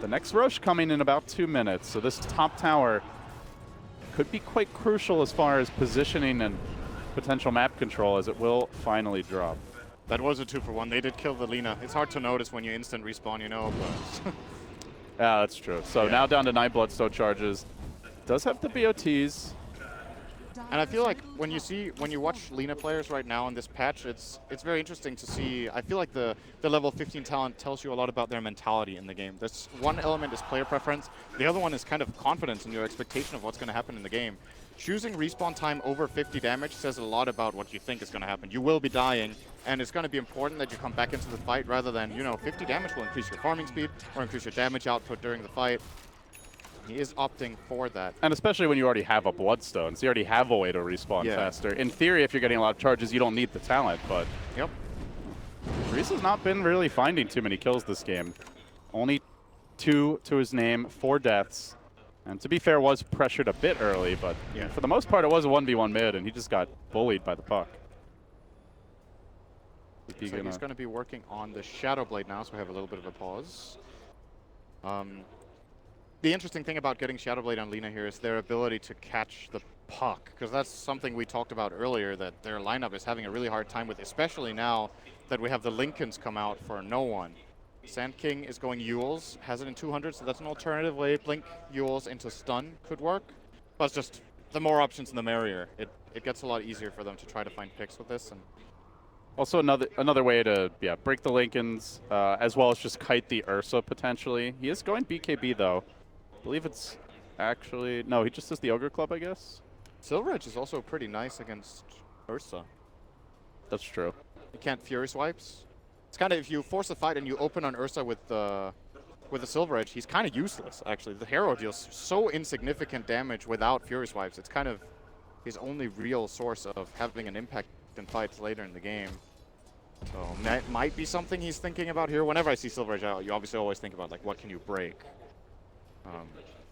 The next Roche coming in about 2 minutes, so this top tower could be quite crucial as far as positioning and potential map control, as it will finally drop. That was a 2-for-1. They did kill the Lina. It's hard to notice when you instant respawn, you know, but... Yeah, that's true. So now down to 9 Bloodstone charges. Does have the BOTs. And I feel like when you watch Lina players right now in this patch, it's very interesting to see. I feel like the level 15 talent tells you a lot about their mentality in the game. There's one element is player preference. The other one is kind of confidence in your expectation of what's going to happen in the game. Choosing respawn time over 50 damage says a lot about what you think is going to happen. You will be dying, and it's going to be important that you come back into the fight rather than, 50 damage will increase your farming speed or increase your damage output during the fight. He is opting for that. And especially when you already have a Bloodstone, so you already have a way to respawn faster. In theory, if you're getting a lot of charges, you don't need the talent, but... Yep. Reese has not been really finding too many kills this game. Only 2 to his name, 4 deaths. And to be fair, was pressured a bit early, but for the most part, it was a 1v1 mid, and he just got bullied by the puck. So he's going to be working on the Shadow Blade now, so we have a little bit of a pause. The interesting thing about getting Shadow Blade on Lina here is their ability to catch the puck, because that's something we talked about earlier that their lineup is having a really hard time with, especially now that we have the Lincolns come out for no one. Sand King is going Yules, has it in 200, so that's an alternative way. Blink Yules into stun could work, but it's just the more options the merrier. It gets a lot easier for them to try to find picks with this. And also another way to break the Lincolns, as well as just kite the Ursa potentially. He is going BKB though. I believe it's actually... No, he just does the Ogre Club, I guess. Silver Edge is also pretty nice against Ursa. That's true. You can't Fury Swipes. It's kind of, if you force a fight and you open on Ursa with the Silver Edge, he's kind of useless, actually. The Hero deals so insignificant damage without Fury Swipes. It's kind of his only real source of having an impact in fights later in the game. So that might be something he's thinking about here. Whenever I see Silver Edge out, you obviously always think about, like, what can you break?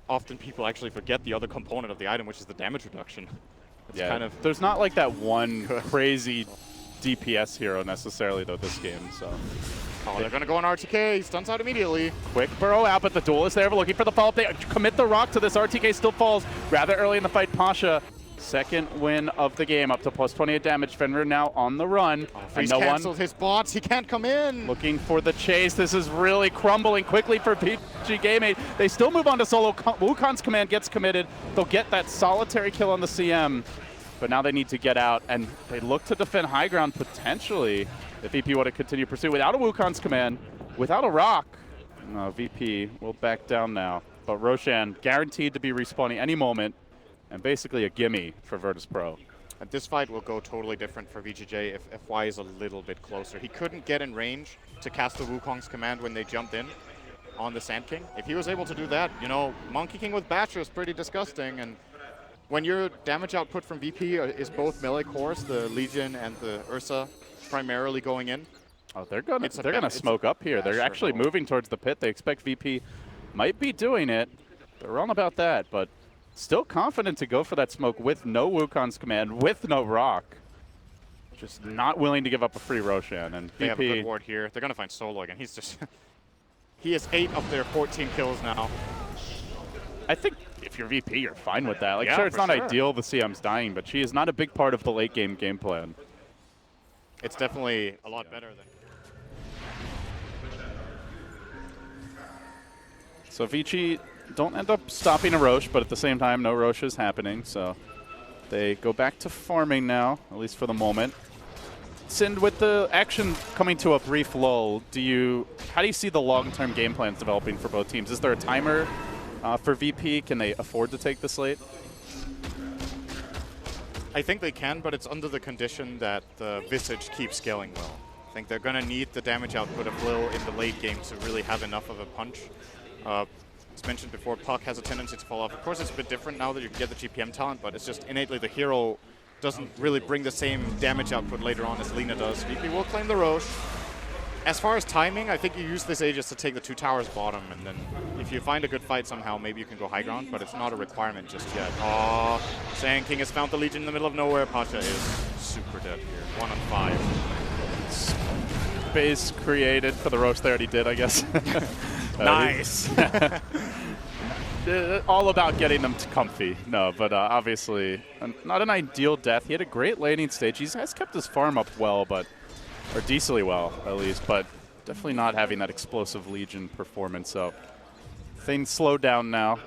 Often people actually forget the other component of the item, which is the damage reduction. It's kind of... There's not like that one crazy DPS hero necessarily, though, this game, so... Oh, they're going to go on RTK. He stuns out immediately. Quick burrow out, but the duel is there. We're looking for the follow-up. They commit the rock to this. RTK still falls rather early in the fight. Pasha, second win of the game, up to plus 28 damage. Fenrir now on the run. Freeze canceled his bots. He can't come in. Looking for the chase. This is really crumbling quickly for VGJ. They still move on to solo. Wukong's command gets committed. They'll get that solitary kill on the CM. But now they need to get out, and they look to defend high ground potentially if VP want to continue pursuit without a Wukong's command, without a rock. No, VP will back down now. But Roshan guaranteed to be respawning any moment, and basically a gimme for Virtus Pro. And this fight will go totally different for VGJ if FY is a little bit closer. He couldn't get in range to cast the Wukong's command when they jumped in on the Sand King. If he was able to do that, Monkey King with Basher is pretty disgusting, and when your damage output from VP is both melee cores, the Legion and the Ursa primarily going in. Oh, they're gonna smoke up here. They're actually moving towards the pit. They expect VP might be doing it. They're wrong about that, but still confident to go for that smoke with no Wukong's command, with no rock. Just not willing to give up a free Roshan. And they VP, have a good ward here. They're gonna find Solo again. He's just he has 8 of their 14 kills now. I think if you're VP, you're fine with that. Like, sure, it's not ideal the CM's dying, but she is not a big part of the late game plan. It's definitely a lot better than... So Vici don't end up stopping a Roche, but at the same time, no Roche is happening. So they go back to farming now, at least for the moment. Sind, with the action coming to a brief lull, how do you see the long-term game plans developing for both teams? Is there a timer for VP? Can they afford to take this late? I think they can, but it's under the condition that the Visage keeps scaling well. I think they're going to need the damage output of Lil in the late game to really have enough of a punch. As mentioned before, Puck has a tendency to fall off. Of course, it's a bit different now that you can get the GPM talent, but it's just innately the hero doesn't really bring the same damage output later on as Lina does. VP will claim the Roche. As far as timing, I think you use this Aegis to take the 2 towers bottom, and then if you find a good fight somehow, maybe you can go high ground, but it's not a requirement just yet. Oh, Sand King has found the Legion in the middle of nowhere. Pasha is super dead here. 1 on 5. Base created for the Roche they already did, I guess. Nice. All about getting them to comfy. No, but obviously not an ideal death. He had a great laning stage. He has kept his farm up well, or decently well at least, but definitely not having that explosive Legion performance. So things slow down now.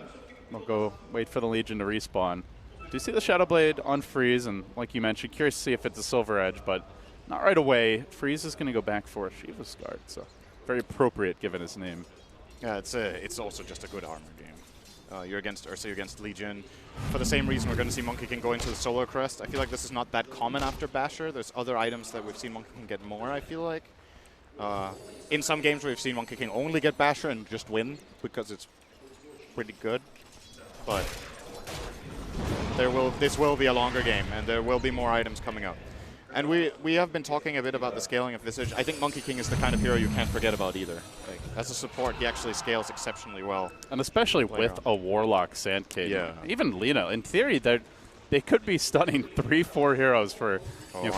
We'll go wait for the Legion to respawn. Do you see the Shadow Blade on Freeze? And like you mentioned, curious to see if it's a Silver Edge, but not right away. Freeze is going to go back for a Shiva's Guard, so very appropriate given his name. Yeah, it's also just a good armor game. You're against Ursa, you're against Legion. For the same reason, we're going to see Monkey King go into the Solar Crest. I feel like this is not that common after Basher. There's other items that we've seen Monkey King get more, I feel like. In some games, we've seen Monkey King only get Basher and just win because it's pretty good. But this will be a longer game, and there will be more items coming up. And we have been talking a bit about the scaling of Visage. I think Monkey King is the kind of hero you can't forget about either. Like, as a support, he actually scales exceptionally well. And especially with a Warlock Sand King. Yeah. Even Lina. In theory, they could be stunning 3-4 heroes for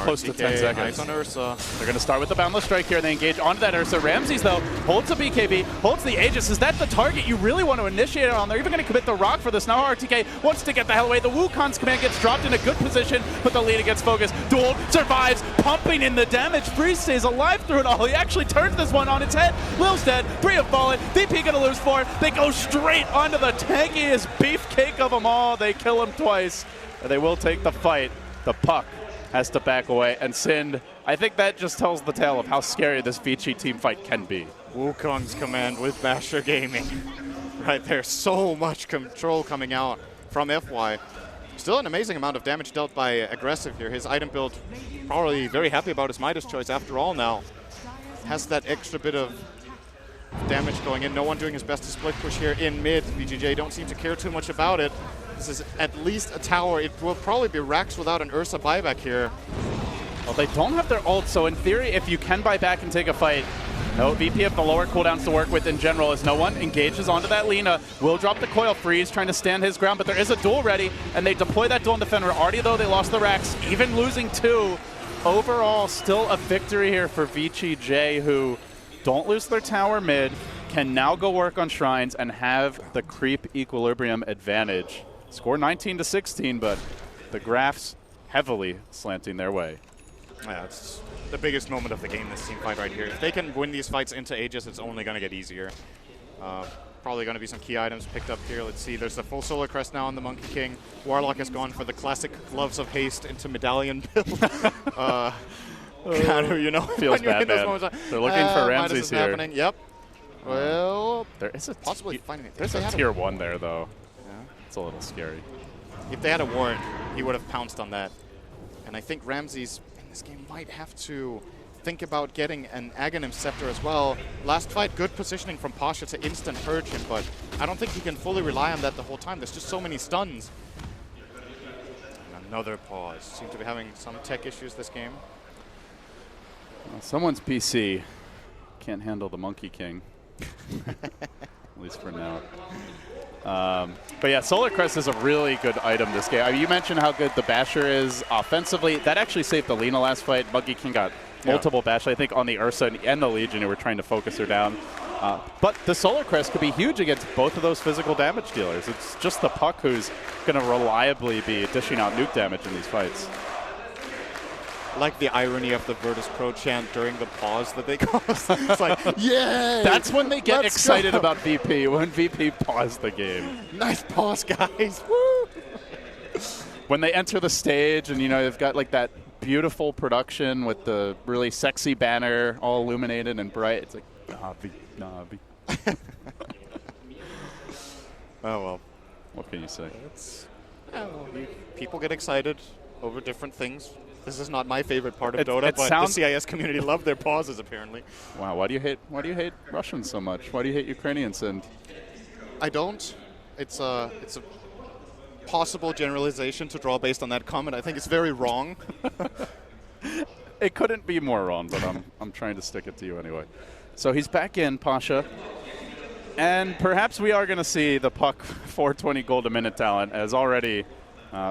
close to 10 seconds. Nice on Ursa. They're going to start with the Boundless Strike here. They engage onto that Ursa. Ramses, though, holds the BKB, holds the Aegis. Is that the target you really want to initiate it on? They're even going to commit the Rock for this. Now RTK wants to get the hell away. The Wukong's command gets dropped in a good position, but the lead gets focused. Duel survives, pumping in the damage. Freeze stays alive through it all. He actually turns this one on its head. Lil's dead. 3 have fallen. VP going to lose 4. They go straight onto the tankiest beefcake of them all. They kill him twice. They will take the fight. The Puck has to back away. And Sind, I think that just tells the tale of how scary this VG team fight can be. Wukong's command with Basher Gaming. Right there, so much control coming out from FY. Still an amazing amount of damage dealt by Aggressive here. His item build, probably very happy about his Midas choice after all now. Has that extra bit of damage going in. No one doing his best to split push here in mid. VGJ don't seem to care too much about it. This is at least a tower. It will probably be Rax without an Ursa buyback here. Well, they don't have their ult, so in theory, if you can buy back and take a fight, no VP have the lower cooldowns to work with in general as no one engages onto that Lina. Will drop the coil. Freeze trying to stand his ground, but there is a duel ready, and they deploy that duel in Defender. Already, though, they lost the Rax, even losing 2. Overall, still a victory here for VGJ, who don't lose their tower mid, can now go work on Shrines and have the creep equilibrium advantage. Score 19-16, but the graphs heavily slanting their way. Yeah, it's the biggest moment of the game, this team fight right here. If they can win these fights into Aegis, it's only going to get easier. Probably going to be some key items picked up here. Let's see, there's the full Solar Crest now on the Monkey King. Warlock has gone for the classic Gloves of Haste into Medallion build. You know, feels bad, man. They're looking for Ramses here. Happening. Yep. Well, there is a possibly finding it. There's a tier 1 there, though. It's a little scary. If they had a warrant, he would have pounced on that. And I think Ramses in this game might have to think about getting an Aghanim Scepter as well. Last fight, good positioning from Pasha to instant purge him, but I don't think he can fully rely on that the whole time. There's just so many stuns. And another pause. Seem to be having some tech issues this game. Well, someone's PC can't handle the Monkey King. At least for now. But yeah, Solar Crest is a really good item this game. I mean, you mentioned how good the Basher is offensively. That actually saved the Lina last fight. Monkey King got multiple Basher, I think, on the Ursa and the Legion who were trying to focus her down. But the Solar Crest could be huge against both of those physical damage dealers. It's just the Puck who's going to reliably be dishing out nuke damage in these fights. Like the irony of the Virtus Pro chant during the pause that they cause. It's like, yeah! That's when they get excited about VP, when VP paused the game. Nice pause, guys. Woo! When they enter the stage and, you know, they've got like that beautiful production with the really sexy banner, all illuminated and bright. It's like, Navi. Oh, well. What can you say? People get excited over different things. This is not my favorite part of Dota, it but the CIS community love their pauses, apparently. Wow, why do you hate Russians so much? Why do you hate Ukrainians? And I don't. It's a possible generalization to draw based on that comment. I think it's very wrong. it couldn't be more wrong, but I'm trying to stick it to you anyway. So he's back in, Pasha. And perhaps we are going to see the Puck 420 gold a minute talent, as already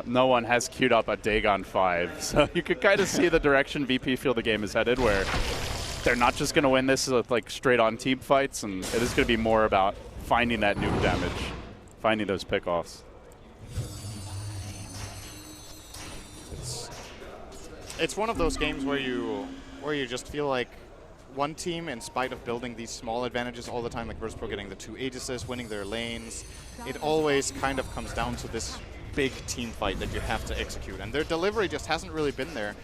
no one has queued up a Dagon 5. So you could kind of see the direction VP feel the game is headed, where they're not just going to win this with like straight-on team fights, and it is going to be more about finding that nuke damage, finding those pickoffs. It's one of those games where you just feel like one team, in spite of building these small advantages all the time, like Virtus.pro getting the 2 Aegises, winning their lanes, it always kind of comes down to this big team fight that you have to execute. And their delivery just hasn't really been there.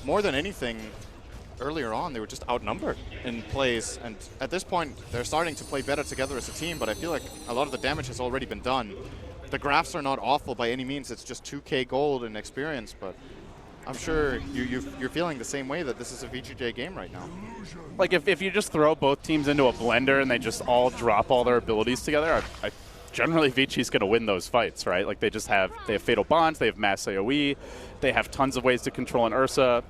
More than anything, earlier on, they were just outnumbered in plays. And at this point, they're starting to play better together as a team, but I feel like a lot of the damage has already been done. The graphs are not awful by any means. It's just 2K gold in experience, but I'm sure you're feeling the same way, that this is a VGJ game right now. Like if you just throw both teams into a blender and they just all drop all their abilities together, I generally VG's going to win those fights, right? Like they have Fatal Bonds, they have Mass AoE, they have tons of ways to control an Ursa.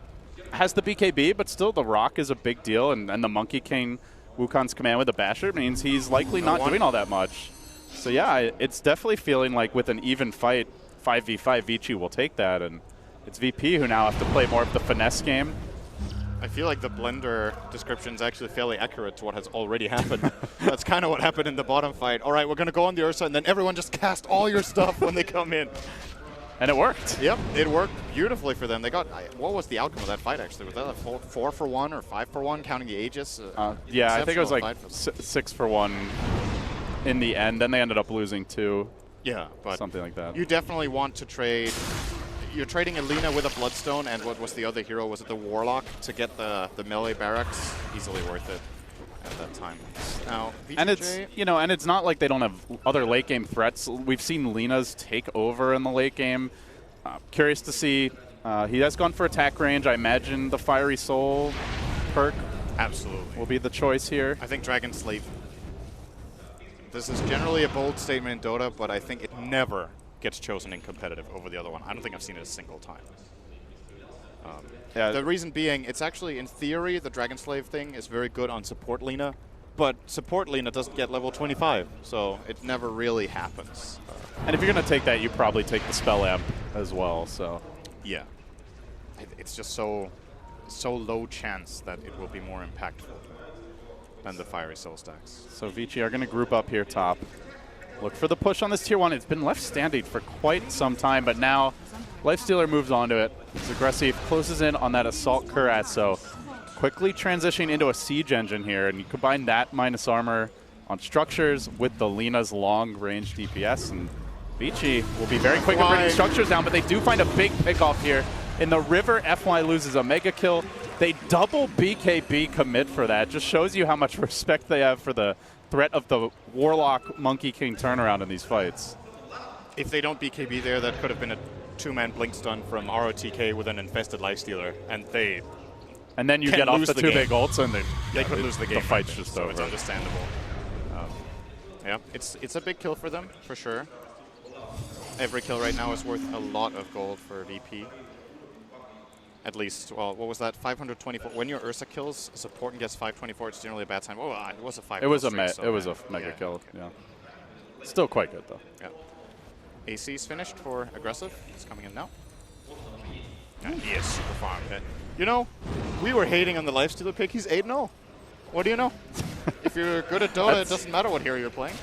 Has the BKB, but still the Rock is a big deal, and the Monkey King Wukong's command with the Basher means he's likely not doing all that much. So yeah, it's definitely feeling like with an even fight, 5v5, VG will take that, and it's VP who now have to play more of the finesse game. I feel like the blender description is actually fairly accurate to what has already happened. That's kind of what happened in the bottom fight. All right, we're going to go on the Ursa, and then everyone just cast all your stuff when they come in. And it worked. Yep, it worked beautifully for them. They got, what was the outcome of that fight, actually? Was that a 4 for 1 or 5 for 1, counting the Aegis? Yeah, I think it was like 6 for 1 in the end. Then they ended up losing 2. Yeah, but something like that. You definitely want to trade. You're trading Alina with a Bloodstone, and what was the other hero? Was it the Warlock to get the melee barracks? Easily worth it at that time. Now, VGJ, and it's and it's not like they don't have other late game threats. We've seen Lina's take over in the late game. Curious to see. He has gone for attack range. I imagine the Fiery Soul perk absolutely will be the choice here. I think Dragon Slave. This is generally a bold statement in Dota, but I think it never gets chosen in competitive over the other one. I don't think I've seen it a single time. The reason being, it's actually, in theory, the Dragon Slave thing is very good on support Lina, but support Lina doesn't get level 25, so it never really happens. And if you're going to take that, you probably take the Spell Amp as well, so. Yeah. It's just so low chance that it will be more impactful than the Fiery Soul stacks. So VG are going to group up here top. Look for the push on this tier 1. It's been left standing for quite some time, but now Lifestealer moves onto it. He's aggressive, closes in on that Assault Kurat, so quickly transitioning into a Siege Engine here, and you combine that minus armor on structures with the Lina's long-range DPS, and Vici will be very quick at bringing structures down, but they do find a big pickoff here. In the River, FY loses a mega kill. They double BKB commit for that. Just shows you how much respect they have for the threat of the Warlock Monkey King turnaround in these fights. If they don't BKB there, that could have been a 2-man blink stun from ROTK with an infested Lifestealer, and they then you get off the 2 big ults, and they could lose the game. The fight's just so over. It's understandable. Yeah, it's a big kill for them, for sure. Every kill right now is worth a lot of gold for VP. At least, well, what was that? 524. When your Ursa kills support and gets 524, it's generally a bad sign. Oh, it was a 5. It was a mega kill. Yeah. Still quite good though. Yeah. AC's finished for aggressive. It's coming in now. And he is super farmed. You know, we were hating on the Lifestealer pick. He's 8-0. What do you know? If you're good at Dota, it doesn't matter what hero you're playing.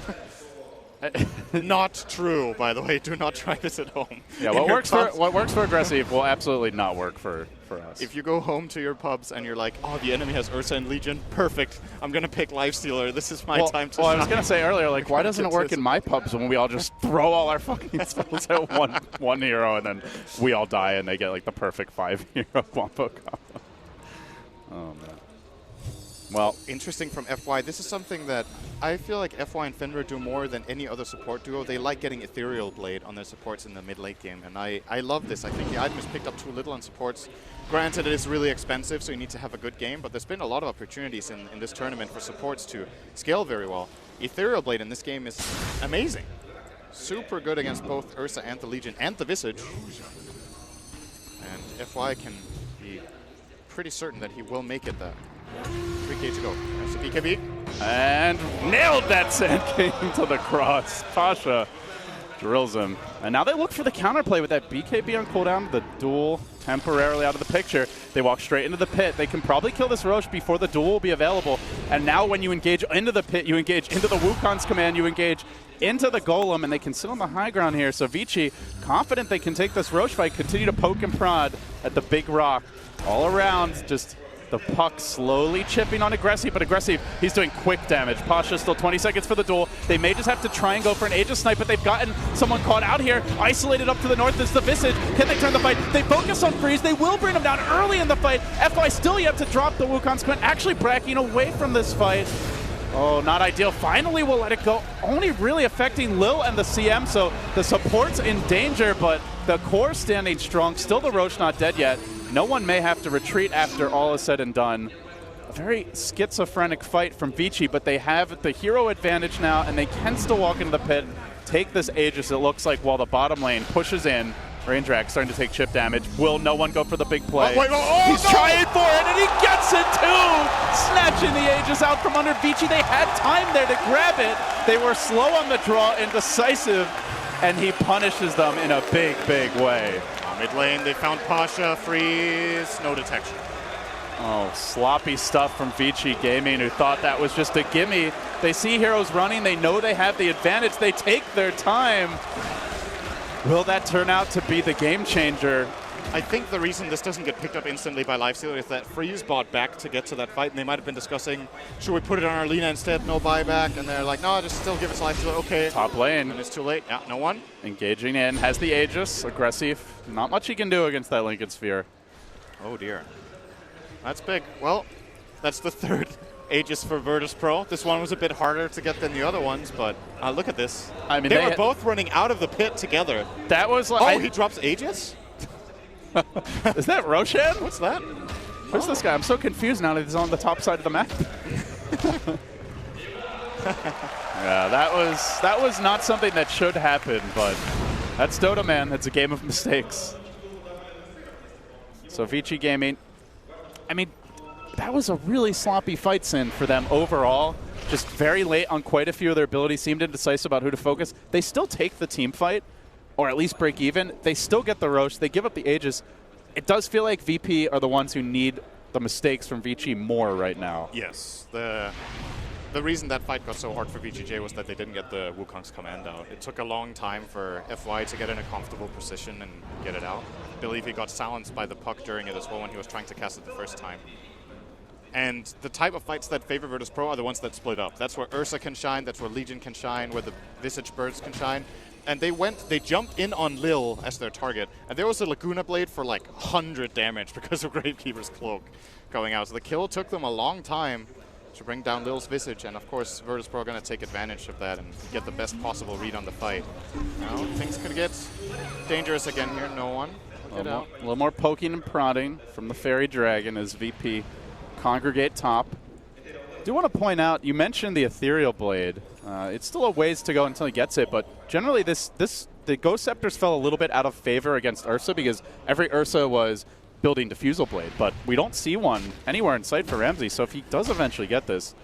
Not true, by the way. Do not try this at home. Yeah, what works for aggressive will absolutely not work for for us. If you go home to your pubs and you're like, oh, the enemy has Ursa and Legion, perfect. I'm going to pick Lifestealer. This is my time to Well, I shine. was going to say earlier, like, why doesn't it work in my pubs when we all just throw all our fucking spells at one hero and then we all die and they get, like, the perfect 5-hero combo combo? Oh, man. Well, interesting from FY. This is something that I feel like FY and Fenrir do more than any other support duo. They like getting Ethereal Blade on their supports in the mid-late game, and I love this. I think the item is picked up too little on supports. Granted, it is really expensive, so you need to have a good game, but there's been a lot of opportunities in this tournament for supports to scale very well. Ethereal Blade in this game is amazing. Super good against both Ursa and the Legion and the Visage. And FY can be pretty certain that he will make it there. 3k to go. That's a BKB. And nailed that Sand King to the cross. Pasha drills him. And now they look for the counterplay with that BKB on cooldown, the duel temporarily out of the picture. They walk straight into the pit. They can probably kill this Roche before the duel will be available. And now when you engage into the pit, you engage into the Wukong's command, you engage into the Golem, and they can sit on the high ground here. So VGJ, confident they can take this Roche fight, continue to poke and prod at the big rock. All around, just the puck slowly chipping on Aggressive, but Aggressive, he's doing quick damage. Pasha still 20 seconds for the duel. They may just have to try and go for an Aegis snipe, but they've gotten someone caught out here. Isolated up to the north is the Visage. Can they turn the fight? They focus on Freeze. They will bring him down early in the fight. FY still yet to drop the Wukong's command, actually bracking away from this fight. Oh, not ideal. Finally, we'll let it go. Only really affecting Lil and the CM, so the support's in danger, but the core standing strong. Still the Roche not dead yet. No one may have to retreat after all is said and done. A very schizophrenic fight from VGJ, but they have the hero advantage now, and they can still walk into the pit, take this Aegis, it looks like, while the bottom lane pushes in. Raindrak starting to take chip damage. Will no one go for the big play? He's trying for it, and he gets it too! Snatching the Aegis out from under VGJ. They had time there to grab it. They were slow on the draw, indecisive, and he punishes them in a big, big way. Mid lane, they found Pasha, Freeze, no detection. Oh, sloppy stuff from VGJ Gaming, who thought that was just a gimme. They see heroes running, they know they have the advantage, they take their time. Will that turn out to be the game changer? I think the reason this doesn't get picked up instantly by Lifestealer is that Freeze bought back to get to that fight, and they might have been discussing, should we put it on our Lina instead, no buyback? And they're like, no, just still give it to Lifestealer, okay. Top lane. And it's too late, yeah, no one. Engaging in, has the Aegis, Aggressive. Not much he can do against that Lincoln Sphere. Oh dear. That's big. Well, that's the third Aegis for Virtus Pro. This one was a bit harder to get than the other ones, but look at this. I mean, they were both running out of the pit together. That was like... Oh, he drops Aegis? Is that Roshan? What's that? Who's this guy? I'm so confused now that he's on the top side of the map. Yeah, that was not something that should happen, but that's Dota, man. It's a game of mistakes. So VGJ Gaming, I mean, that was a really sloppy fight sin for them overall. Just very late on quite a few of their abilities, seemed indecisive about who to focus. They still take the team fight, or at least break even. They still get the Roche. They give up the Aegis. It does feel like VP are the ones who need the mistakes from VGJ more right now. Yes. The reason that fight got so hard for VGJ was that they didn't get the Wukong's command out. It took a long time for FY to get in a comfortable position and get it out. I believe he got silenced by the puck during it as well when he was trying to cast it the first time. And the type of fights that favor Virtus Pro are the ones that split up. That's where Ursa can shine, that's where Legion can shine, where the Visage Birds can shine. And they jumped in on Lil as their target. And there was a Laguna Blade for like 100 damage because of Gravekeeper's Cloak going out. So the kill took them a long time to bring down Lil's Visage. And of course, Virtus Pro are going to take advantage of that and get the best possible read on the fight. Now, things could get dangerous again here. No one. A little more poking and prodding from the Fairy Dragon as VP congregate top. I do want to point out, you mentioned the Ethereal Blade. It's still a ways to go until he gets it, but generally the Ghost Scepters fell a little bit out of favor against Ursa because every Ursa was building Diffusal Blade, but we don't see one anywhere in sight for Ramsey, so if he does eventually get this,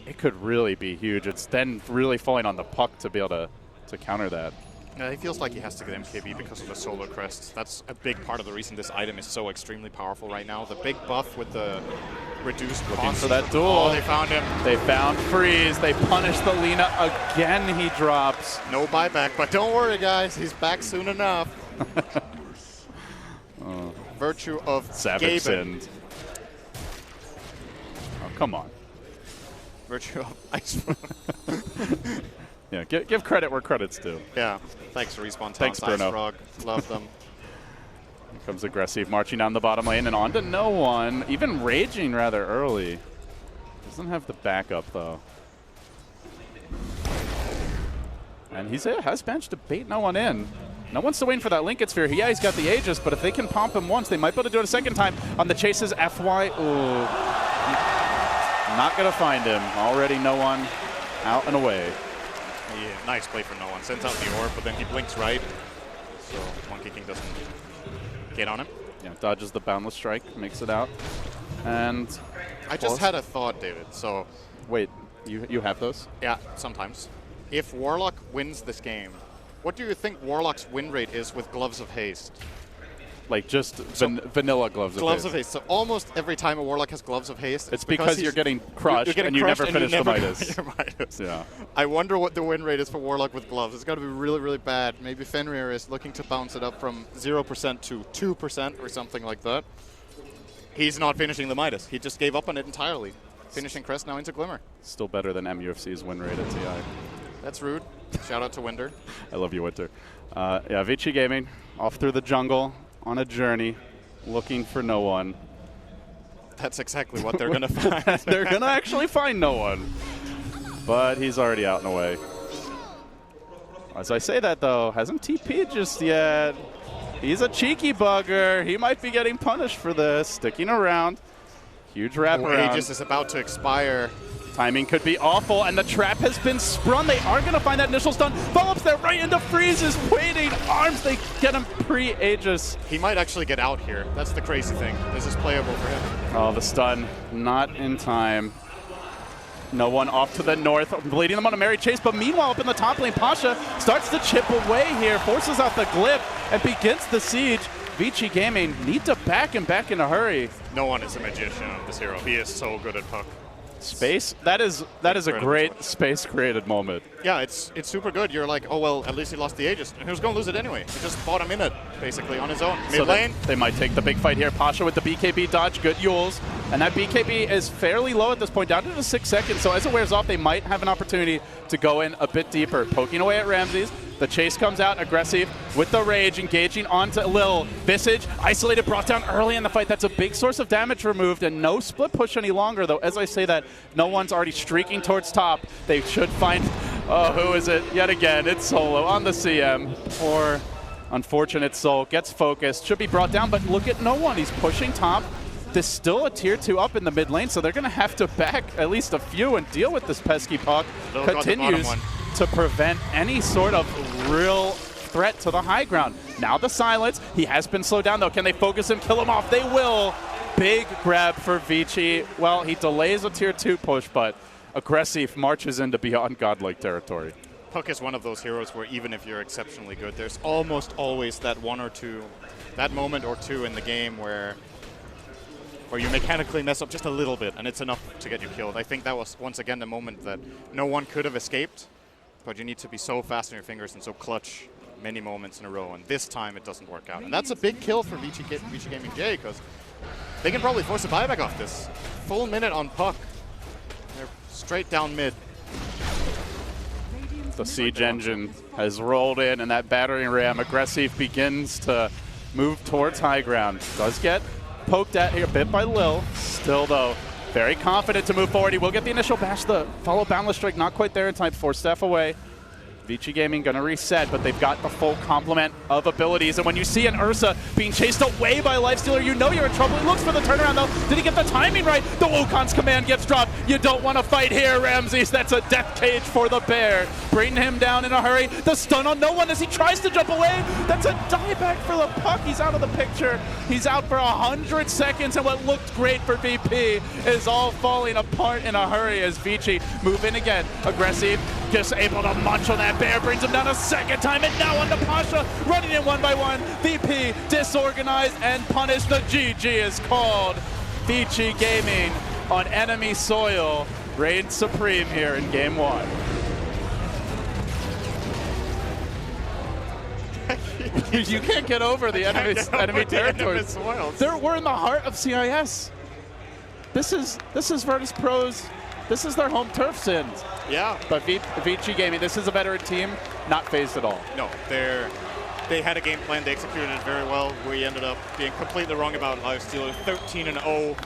it could really be huge. It's then really falling on the puck to be able to counter that. Yeah, he feels like he has to get MKB because of the Solar Crest. That's a big part of the reason this item is so extremely powerful right now. The big buff with the reduced cost. For that duel. Oh, they found him. They found Freeze. They punish the Lina again. He drops. No buyback, but don't worry, guys. He's back soon enough. virtue of Savage Gaben. sinned. Oh, come on. Virtue of Ice. Yeah, give credit where credit's due. Yeah, thanks Respawn Thanks, Towns, Ice Bruno. Frog. Love them. Here comes Aggressive, marching down the bottom lane and on to no one. Even raging rather early. Doesn't have the backup, though. And he has managed to bait no one in. No one's still waiting for that Linked Sphere. Yeah, he's got the Aegis, but if they can pomp him once, they might be able to do it a second time. On the chases, FY. Ooh. Not going to find him. Already no one out and away. Yeah, nice play for no one. Sends out the orb, but then he blinks right. So Monkey King doesn't get on him. Yeah, dodges the Boundless Strike, makes it out. And I just had a thought, David. So wait, you have those? yeah, sometimes. If Warlock wins this game, what do you think Warlock's win rate is with Gloves of Haste? Like just vanilla Gloves of Gloves Haste. of Haste. So almost every time a Warlock has Gloves of Haste, It's because you're getting crushed you're getting and you crushed never and finish the never Midas. get your Midas. Yeah. I wonder what the win rate is for Warlock with Gloves. It's got to be really, really bad. Maybe Fenrir is looking to bounce it up from 0% to 2% or something like that. He's not finishing the Midas. He just gave up on it entirely. Finishing Crest now into Glimmer. Still better than MUFC's win rate at TI. That's rude. Shout out to Winder. I love you, Winter. Yeah, VG Gaming off through the jungle on a journey, looking for no one. That's exactly what they're going to find. They're going to actually find no one. But he's already out and away. As I say that, though, hasn't TP'd just yet. He's a cheeky bugger. He might be getting punished for this. Sticking around. Huge wraparound. Aegis is about to expire. Timing could be awful, and the trap has been sprung. They are going to find that initial stun. Follow-ups there right into Freeze's waiting arms. They get him pre-Aegis. He might actually get out here. That's the crazy thing. This is playable for him. Oh, the stun. Not in time. No one off to the north, bleeding them on a merry chase. But meanwhile, up in the top lane, Pasha starts to chip away here, forces out the glyph, and begins the siege. VG Gaming need to back him back in a hurry. No one is a magician on this hero. He is so good at puck. Space, that is a great space created moment. Yeah, it's super good. You're like, oh well, at least he lost the Aegis. And he was going to lose it anyway. He just fought him in it, basically, on his own. Mid So lane. they might take the big fight here. Pasha with the BKB dodge, good Yules. And that BKB is fairly low at this point, down to just 6 seconds. So as it wears off, they might have an opportunity to go in a bit deeper. Poking away at Ramses. The chase comes out, aggressive with the rage, engaging onto Lil. Visage, isolated, brought down early in the fight. That's a big source of damage removed, and no split push any longer, though. As I say that, no one's already streaking towards top. They should find, oh, who is it? Yet again, it's Solo on the CM. Poor, unfortunate Soul gets focused, should be brought down, but look at no one. He's pushing top. There's still a tier 2 up in the mid lane, so they're going to have to back at least a few and deal with this pesky puck. Continues to prevent any sort of real threat to the high ground. Now the silence. He has been slowed down, though. Can they focus him, kill him off? They will. Big grab for Vici. Well, he delays a tier 2 push, but aggressive marches into beyond godlike territory. Puck is one of those heroes where even if you're exceptionally good, there's almost always that that moment or two in the game where you mechanically mess up just a little bit, and it's enough to get you killed. I think that was, once again, the moment that no one could have escaped, but you need to be so fast on your fingers and so clutch many moments in a row, and this time it doesn't work out. And that's a big kill for VG Gaming J, because they can probably force a buyback off this. Full minute on Puck. They're straight down mid. The siege engine has rolled in, and that battering ram aggressive begins to move towards high ground. Does get poked at here a bit by Lil. Still, though, very confident to move forward. He will get the initial bash. The follow Boundless Strike not quite there in time. 4 step away. VG Gaming going to reset, but they've got the full complement of abilities. And when you see an Ursa being chased away by Lifestealer, you know you're in trouble. He looks for the turnaround, though. Did he get the timing right? The Wukon's command gets dropped. You don't want to fight here, Ramses. That's a death cage for the bear. Bring him down in a hurry. The stun on no one as he tries to jump away. That's a dieback for the puck. He's out of the picture. He's out for 100 seconds, and what looked great for VP is all falling apart in a hurry as VG move in again. Aggressive, just able to munch on that bear, brings him down a second time, and now on to Pasha, running in 1 by 1. VP disorganized and punished. The GG is called. VG Gaming on enemy soil reigns supreme here in game 1. You can't get over the enemy territory. We're in the heart of CIS. This is Virtus Pro's. This is their home turf, Sins. Yeah. But VG Gaming, this is a veteran team, not phased at all. No, they had a game plan. They executed it very well. We ended up being completely wrong about lifesteal. 13-0